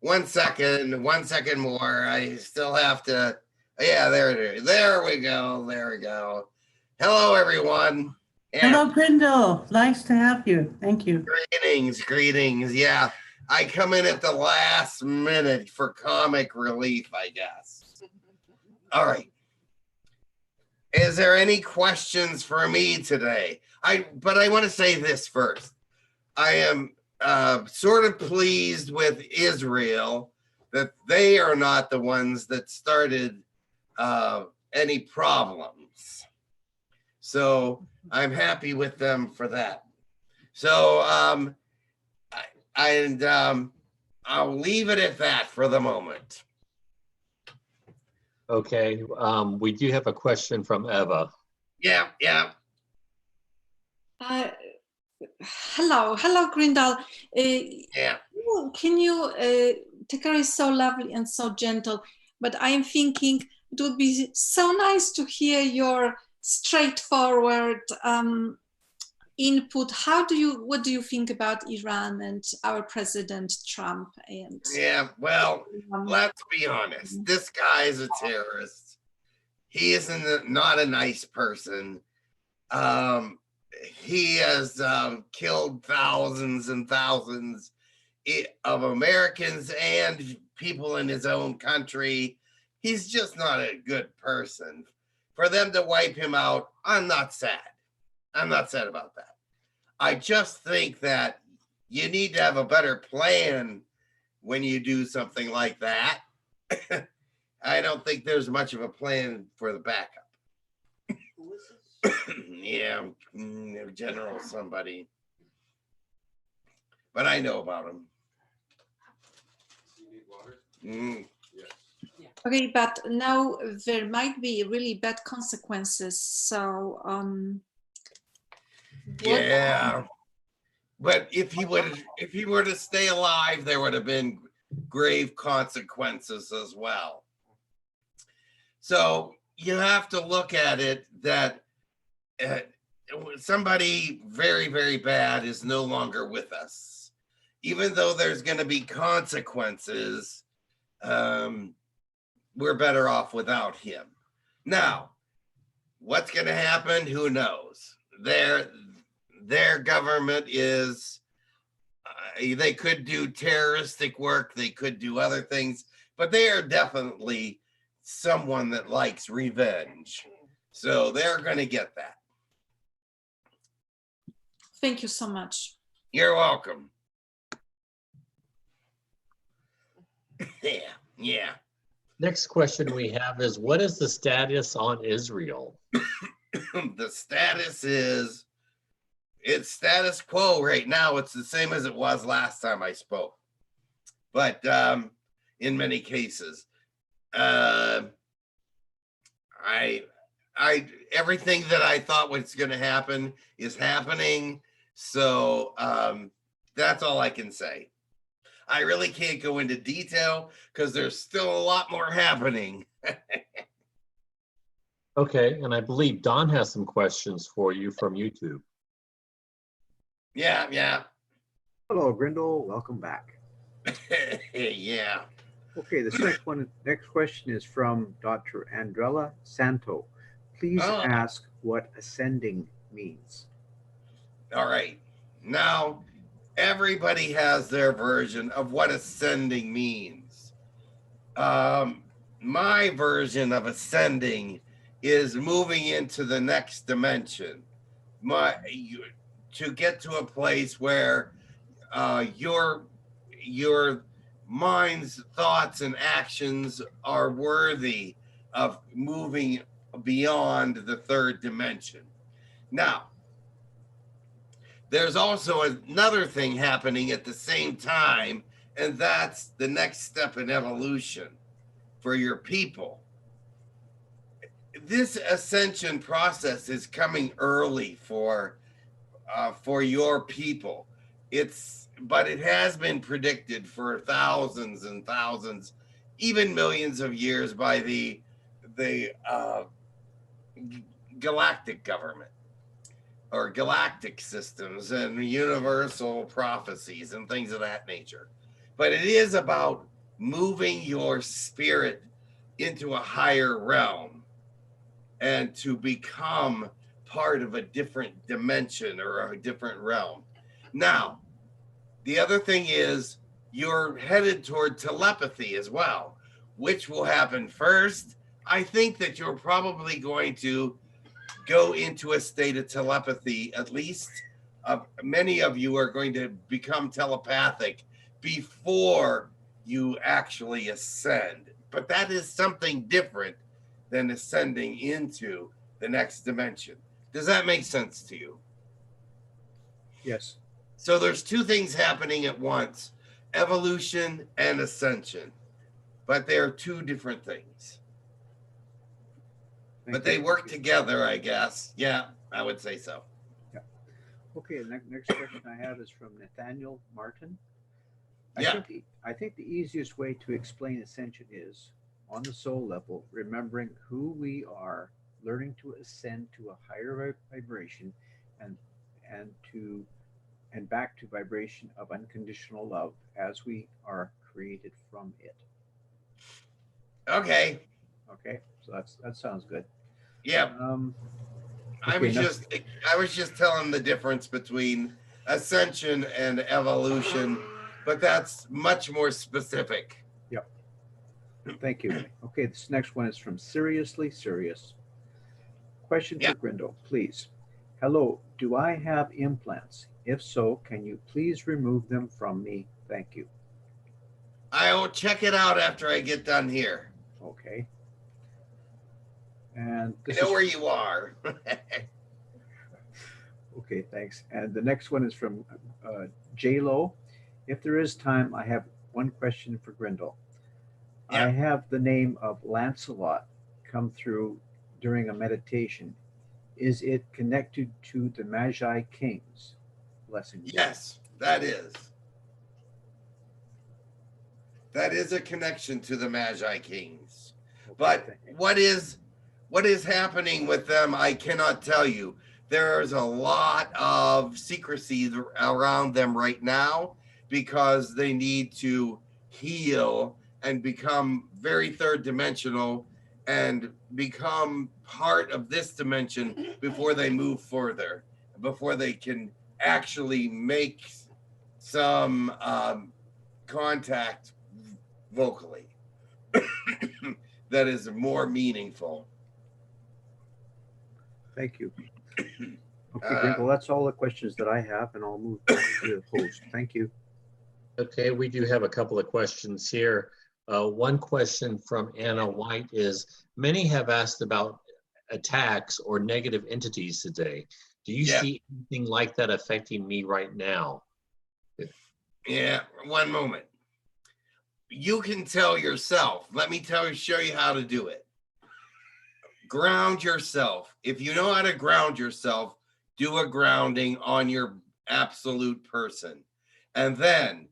1 second more. I still have to. Yeah, there it is. There we go. Hello, everyone. Hello, Grindel. Nice to have you. Thank you. Greetings. Yeah, I come in at the last minute for comic relief, I guess. All right. Is there any questions for me today? But I want to say this first. I am sort of pleased with Israel that they are not the ones that started any problems. So I'm happy with them for that. So I'll leave it at that for the moment. Okay, we do have a question from Eva. Yeah. Hello, Grindel. Yeah. Can you, Tekkur is so lovely and so gentle, but I am thinking it would be so nice to hear your straightforward input. What do you think about Iran and our President Trump? And yeah, well, let's be honest. This guy is a terrorist. He isn't not a nice person. He has killed thousands and thousands of Americans and people in his own country. He's just not a good person. for them to wipe him out, I'm not sad. I'm not sad about that. I just think that you need to have a better plan when you do something like that. I don't think there's much of a plan for the backup. Yeah, General somebody. But I know about him. You need water? Yes. Okay, but now there might be really bad consequences. So, Yeah. But if he were to stay alive, there would have been grave consequences as well. So you have to look at it that somebody very, very bad is no longer with us. Even though there's going to be consequences, we're better off without him. Now, what's going to happen? Who knows? Their government is, they could do terroristic work, they could do other things, but they are definitely someone that likes revenge. So they're going to get that. thank you so much. You're welcome. Yeah. Next question we have is, what is the status on Israel? The status is, it's status quo right now. It's the same as it was last time I spoke. But in many cases, everything that I thought was going to happen is happening. So that's all I can say. I really can't go into detail because there's still a lot more happening. Okay, and I believe Don has some questions for you from YouTube. Yeah. Hello, Grindel. Welcome back. Yeah. Okay, this next question is from Dr. Andrella Santo. Please ask what ascending means. All right. Now, everybody has their version of what ascending means. My version of ascending is moving into the next dimension. To get to a place where your mind's thoughts and actions are worthy of moving beyond the third dimension. Now, there's also another thing happening at the same time, and that's the next step in evolution for your people. This ascension process is coming early for your people. But it has been predicted for thousands and thousands, even millions of years by the galactic government or galactic systems and universal prophecies and things of that nature. But it is about moving your spirit into a higher realm and to become part of a different dimension or a different realm. Now, the other thing is you're headed toward telepathy as well, which will happen first. I think that you're probably going to go into a state of telepathy. At least many of you are going to become telepathic before you actually ascend. But that is something different than ascending into the next dimension. Does that make sense to you? Yes. So there's two things happening at once, evolution and ascension, but they're two different things. But they work together, I guess. Yeah, I would say so. Yeah. Okay, next question I have is from Nathaniel Martin. I think the easiest way to explain ascension is, on the soul level, remembering who we are, learning to ascend to a higher vibration and back to vibration of unconditional love as we are created from it. Okay. Okay, so that sounds good. Yeah. I was just telling the difference between ascension and evolution, but that's much more specific. Yep. Thank you. Okay, this next one is from Seriously Serious. question for Grindel, please. Hello, do I have implants? If so, can you please remove them from me? Thank you. I will check it out after I get done here. Okay. And I know where you are. Okay, thanks. And the next one is from J-Lo. If there is time, I have one question for Grindel. I have the name of Lancelot come through during a meditation. Is it connected to the Magi Kings? Blessings. Yes, that is. That is a connection to the Magi Kings. But what is happening with them, I cannot tell you. There's a lot of secrecy around them right now because they need to heal and become very third dimensional and become part of this dimension before they move further, before they can actually make some contact vocally that is more meaningful. Thank you. Okay, Grindel, that's all the questions that I have, and I'll move to the host. Thank you. Okay, we do have a couple of questions here. One question from Anna White is, many have asked about attacks or negative entities today. Do you see anything like that affecting me right now? Yeah, one moment. You can tell yourself. Let me show you how to do it. Ground yourself. If you know how to ground yourself, do a grounding on your absolute person. And then,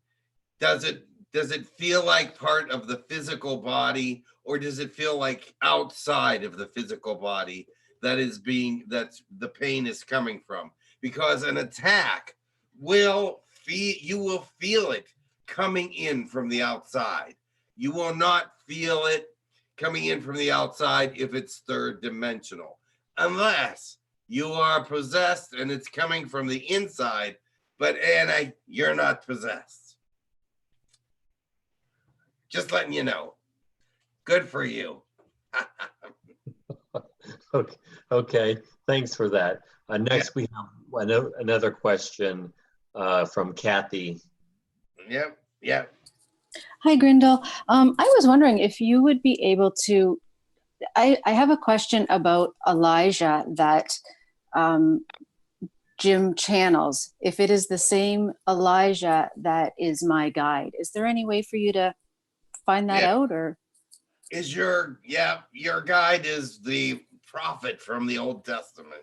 does it feel like part of the physical body, or does it feel like outside of the physical body that's the pain is coming from? Because an attack you will feel it coming in from the outside. You will not feel it coming in from the outside if it's third dimensional, unless you are possessed and it's coming from the inside. But Anna, you're not possessed. Just letting you know. Good for you. Okay, thanks for that. Next, we have another question from Kathy. Yep. Hi, Grindel. I was wondering if you would be able to, I have a question about Elijah that Jim channels. If it is the same Elijah that is my guide, is there any way for you to find that out? Or is your guide is the prophet from the Old Testament?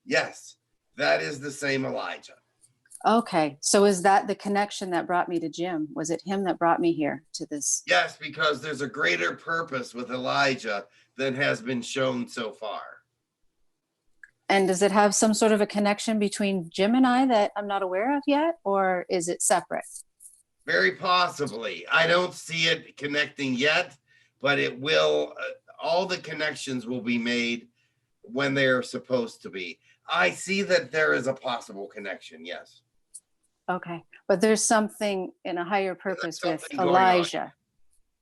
Yes, that is the same Elijah. Okay, so is that the connection that brought me to Jim? Was it him that brought me here to this? Yes, because there's a greater purpose with Elijah than has been shown so far. And does it have some sort of a connection between Jim and I that I'm not aware of yet, or is it separate? Very possibly. I don't see it connecting yet, but it will. All the connections will be made when they're supposed to be. I see that there is a possible connection, yes. Okay, but there's something in a higher purpose with Elijah.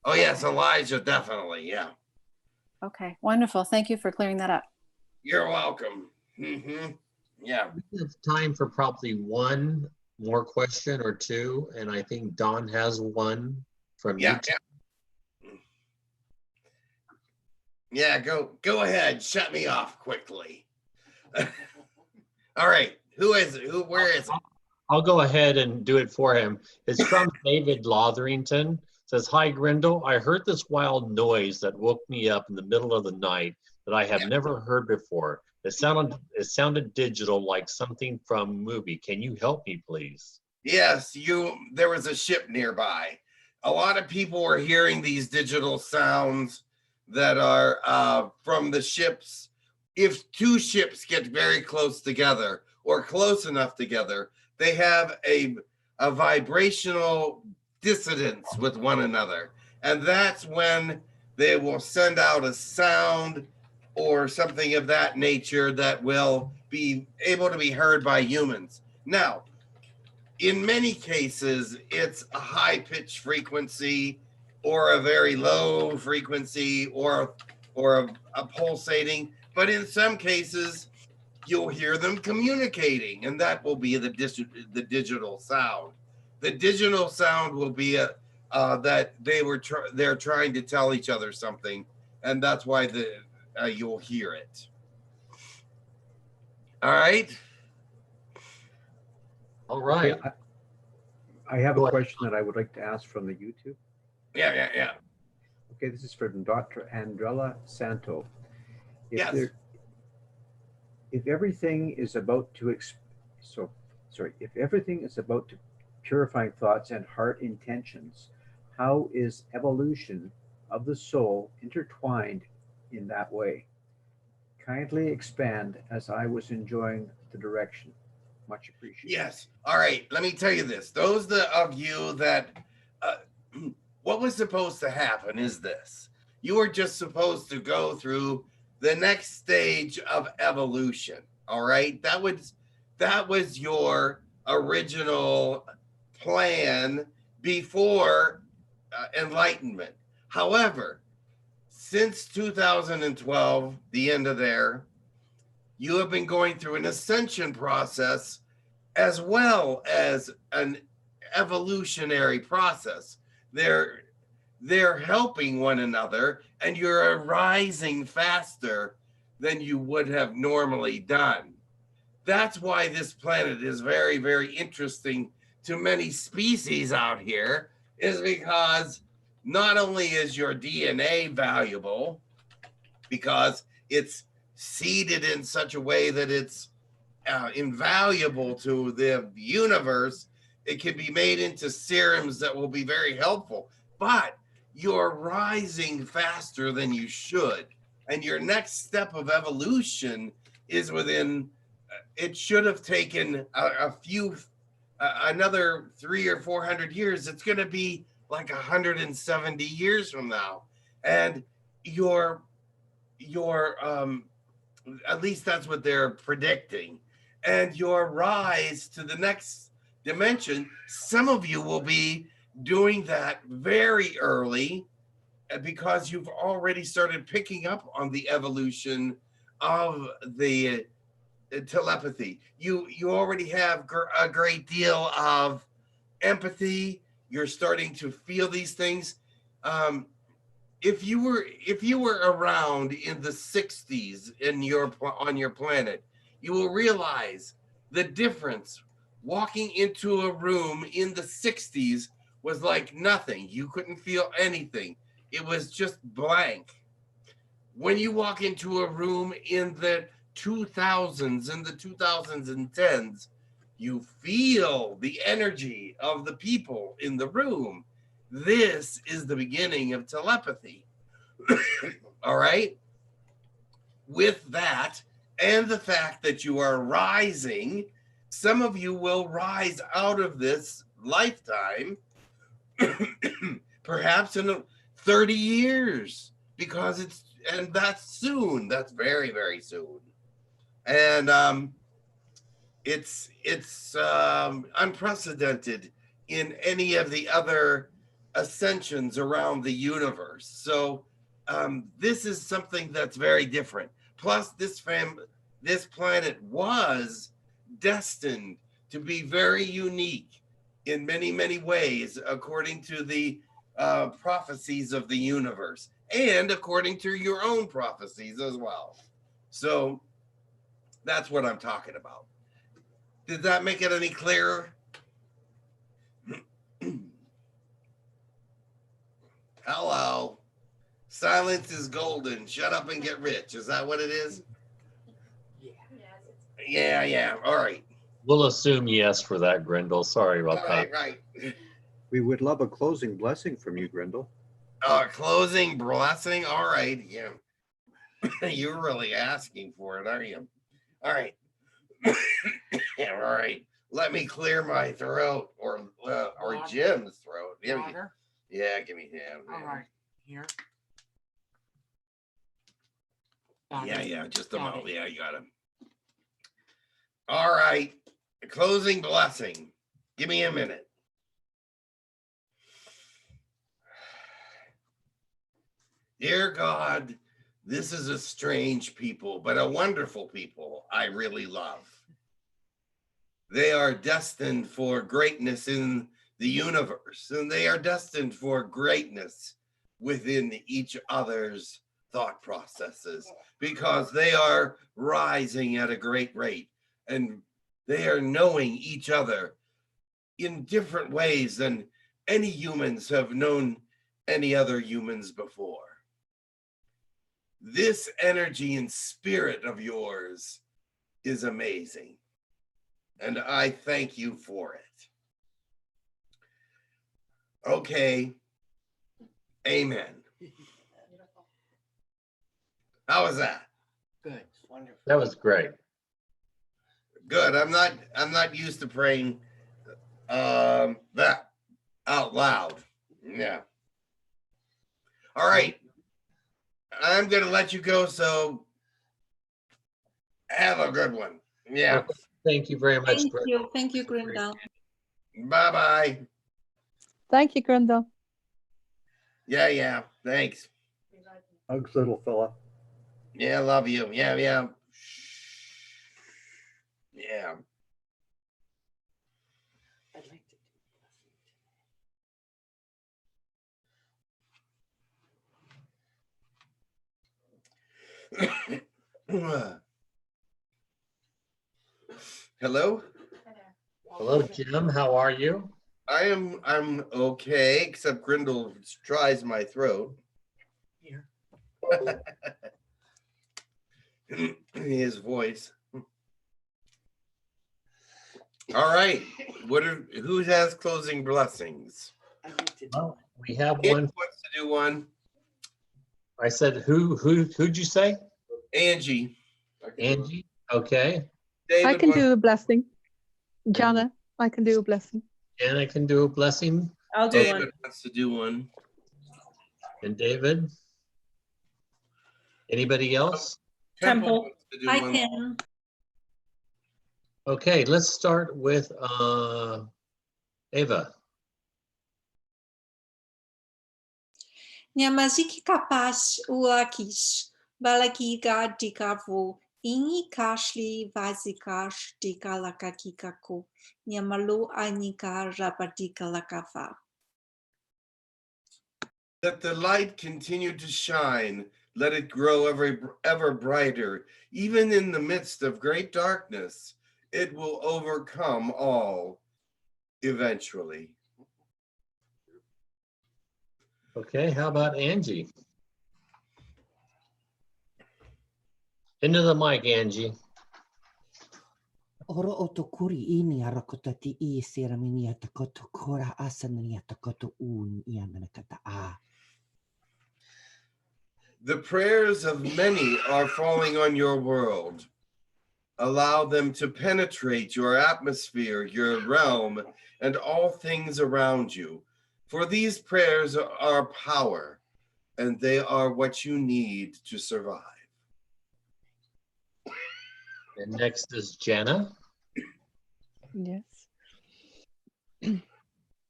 Oh yes, Elijah, definitely, yeah. Okay, wonderful. Thank you for clearing that up. You're welcome. Yeah. We have time for probably one more question or two, and I think Don has one from YouTube. Yeah, go ahead. Shut me off quickly. All right. Where is it? I'll go ahead and do it for him. It's from David Lotherington. It says, hi, Grindel. I heard this wild noise that woke me up in the middle of the night that I have never heard before. It sounded digital, like something from a movie. Can you help me, please? Yes, there was a ship nearby. A lot of people were hearing these digital sounds that are from the ships. If two ships get very close together or close enough together, they have a vibrational dissonance with one another. And that's when they will send out a sound or something of that nature that will be able to be heard by humans. Now, in many cases, it's a high-pitched frequency or a very low frequency or a pulsating. But in some cases, you'll hear them communicating, and that will be the digital sound. The digital sound will be that they're trying to tell each other something, and that's why you'll hear it. All right. All right. Okay, I have a question that I would like to ask from the YouTube. Yeah. Okay, this is from Dr. Andrella Santo. Yes. If everything is about to if everything is about to purifying thoughts and heart intentions, how is evolution of the soul intertwined in that way? Kindly expand, as I was enjoying the direction. Much appreciated. Yes. All right. Let me tell you this. Those of you that, what was supposed to happen is this. You were just supposed to go through the next stage of evolution. All right. That was your original plan before enlightenment. However, since 2012, the end of there, you have been going through an ascension process as well as an evolutionary process. They're helping one another, and you're rising faster than you would have normally done. That's why this planet is very, very interesting to many species out here, is because not only is your DNA valuable, because it's seeded in such a way that it's invaluable to the universe, it can be made into serums that will be very helpful, but you're rising faster than you should. And your next step of evolution is within, it should have taken another 300 or 400 years. It's going to be like 170 years from now. And your at least that's what they're predicting. And your rise to the next dimension, some of you will be doing that very early because you've already started picking up on the evolution of the telepathy. You already have a great deal of empathy. You're starting to feel these things. If you were around in the 60s on your planet, you will realize the difference. Walking into a room in the 60s was like nothing. You couldn't feel anything. It was just blank. When you walk into a room in the 2000s and the 2010s, you feel the energy of the people in the room. This is the beginning of telepathy. All right. With that, and the fact that you are rising, some of you will rise out of this lifetime, perhaps in 30 years, because that's soon. That's very, very soon. And it's unprecedented in any of the other ascensions around the universe. So this is something that's very different. Plus, this planet was destined to be very unique in many, many ways, according to the prophecies of the universe, and according to your own prophecies as well. So that's what I'm talking about. Did that make it any clearer? Hello. Silence is golden. Shut up and get rich. Is that what it is? Yeah. All right. We'll assume yes for that, Grindel. Sorry about that. Right. We would love a closing blessing from you, Grindel. Closing blessing. All right. Yeah. You're really asking for it, aren't you? All right. Yeah. All right. Let me clear my throat, or Jim's throat. Water? Yeah. Give me him. All right. Here. Yeah. Just a moment. Yeah, you got him. All right. Closing blessing. Give me a minute. Dear God, This is a strange people, but a wonderful people I really love. They are destined for greatness in the universe, and they are destined for greatness within each other's thought processes because they are rising at a great rate and they are knowing each other in different ways than any humans have known any other humans before. This energy and spirit of yours is amazing, and I thank you for it. Okay, amen. How was that? Good. Wonderful. That was great. Good. I'm not used to praying that out loud. Yeah. All right. I'm gonna let you go, so have a good one. Yeah. Okay. Thank you very much. Thank you, Grindel. Bye-bye. Thank you, Grindel. Yeah. Thanks. Hugs, little fella. Yeah, love you. Yeah. Yeah. I'd like to Hello? Hello, Jim. How are you? I'm okay, except Grindel dries my throat. Here. His voice. All right. Who has closing blessings? Well, we have It one. wants to do one. I said, who'd you say? Angie. Angie. Okay. I David can wants- do a blessing. Jana, I can do a blessing. And I can do a blessing. I'll do David one. wants to do one. And David. Anybody else? Temple. wants to do I one. can. Okay, let's start with Ava. Nyamaziki kapas uakis, balakiga dikavu, ingi kashli vazikash dikalakakikako, nyamalu anika rabadika lakava. Let the light continue to shine. Let it grow ever brighter. Even in the midst of great darkness, it will overcome all eventually. Okay, how about Angie? Into the mic, Angie. Oro o to kuri ini arakota ti I seramini atakoto kora asanani atakoto un ianakata a. The prayers of many are falling on your world. Allow them to penetrate your atmosphere, your realm, and all things around you. For these prayers are power, and they are what you need to survive. And next is Jana. Yes.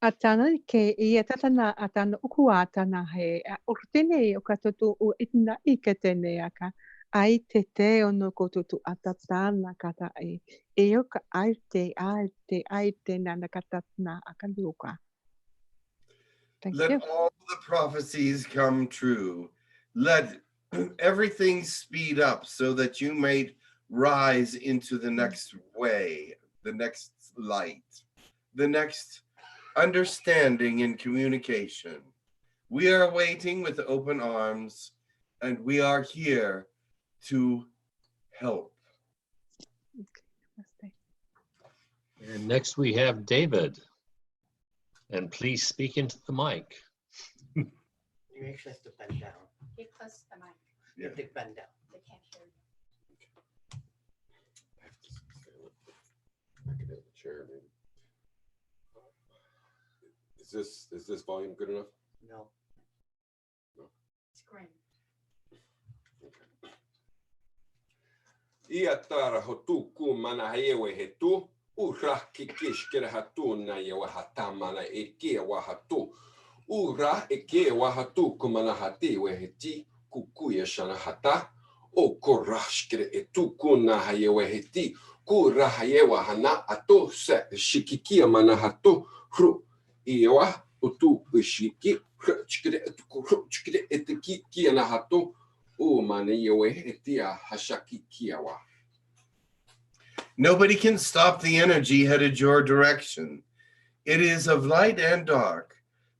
Atana ke ia tatana atana ukuatana he urtene o katotu o itna iketene aka ai te te ono kototu atatana kata e o ka aite nana katatna akaluka. Thank Let you. all the prophecies come true. Let everything speed up so that you may rise into the next way, the next light, the next understanding and communication. We are waiting with open arms, and we are here to help. And next we have David. And please speak into the mic. You actually have to bend down. Get close to the mic. You have to bend down. They can't hear you. I could have a chair, maybe. Is this volume good enough? No. It's green. Ia tara hotu ku mana hewe hetu ura kikishkira hatu na yewa hatamana eke wa hatu ura eke wa hatu ku mana hati we heti kukuya shana hata o korashkre etukuna hayewe heti kura hayewa hana ato se shikikia mana hato hru iwa utu shiki chkre chkre etiki kiana hato o mane yewe hetia hashaki kiawa. Nobody can stop the energy headed your direction. It is of light and dark,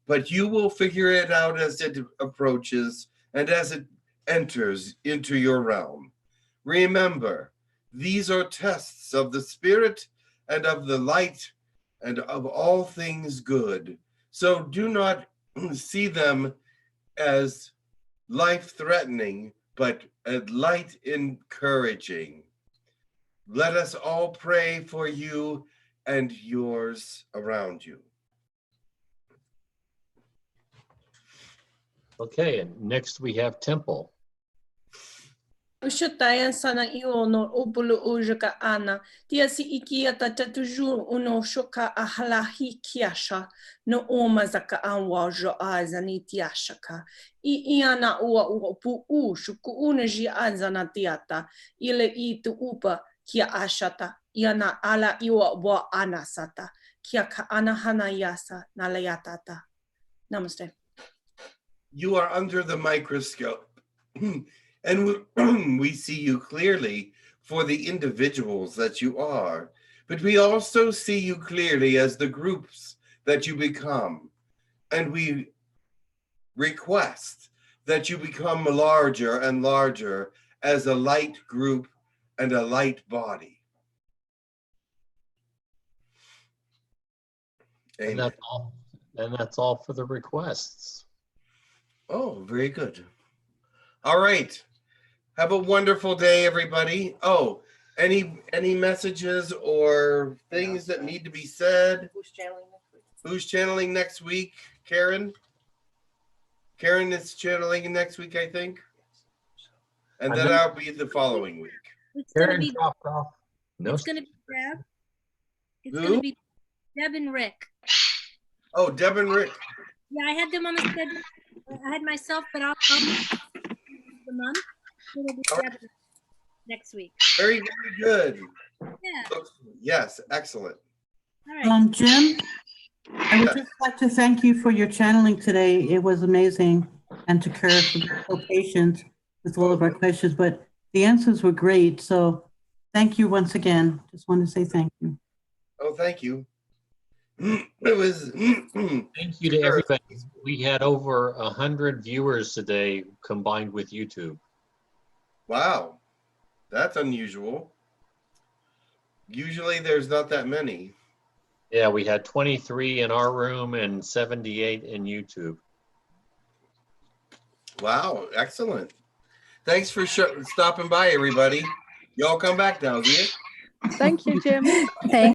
but you will figure it out as it approaches and as it enters into your realm. Remember, these are tests of the spirit and of the light and of all things good. So do not see them as life-threatening, but as light encouraging. Let us all pray for you and yours around you. Okay, and next we have Temple. Ushatayan sana iyo no upulu ujaka ana. Tia si ikia tatatuju uno shoka ahalahi kiasha no oma zaka anwa jo azani tiashaka. Iana ua upu u shuku unaji azana tiata. Ile itu upa kia ashata. Iana ala iwa wa anasata. Kia ka anahana yasa nalayatata. Namaste. You are under the microscope. And we see you clearly for the individuals that you are, but we also see you clearly as the groups that you become. And we request that you become larger and larger as a light group and a light body. Amen. And that's all for the requests. Oh, very good. All right. Have a wonderful day, everybody. Oh, any messages or things that need to be said? Who's channeling next week? Who's channeling next week? Karen? Karen is channeling next week, I think. And then I'll be the following week. It's gonna Karen be dropped off. No. it's gonna be Deb. It's Who? gonna be Deb and Rick. Oh, Deb and Rick. Yeah, I had them on the schedule. I had myself, but I'll the month. It'll be Deb and Rick next week. Very, very good. Yeah. Yes, excellent. All right. Jim, I would just like to thank you for your channeling today. It was amazing. And to Tekkur for being so patient with all of our questions, but the answers were great. So thank you once again. Just want to say thank you. Oh, thank you. It was. Thank you to everybody. We had over 100 viewers today combined with YouTube. Wow, that's unusual. Usually there's not that many. Yeah, we had 23 in our room and 78 in YouTube. Wow, excellent. Thanks for stopping by, everybody. Y'all come back now, dear. Thank you, Jim. Thank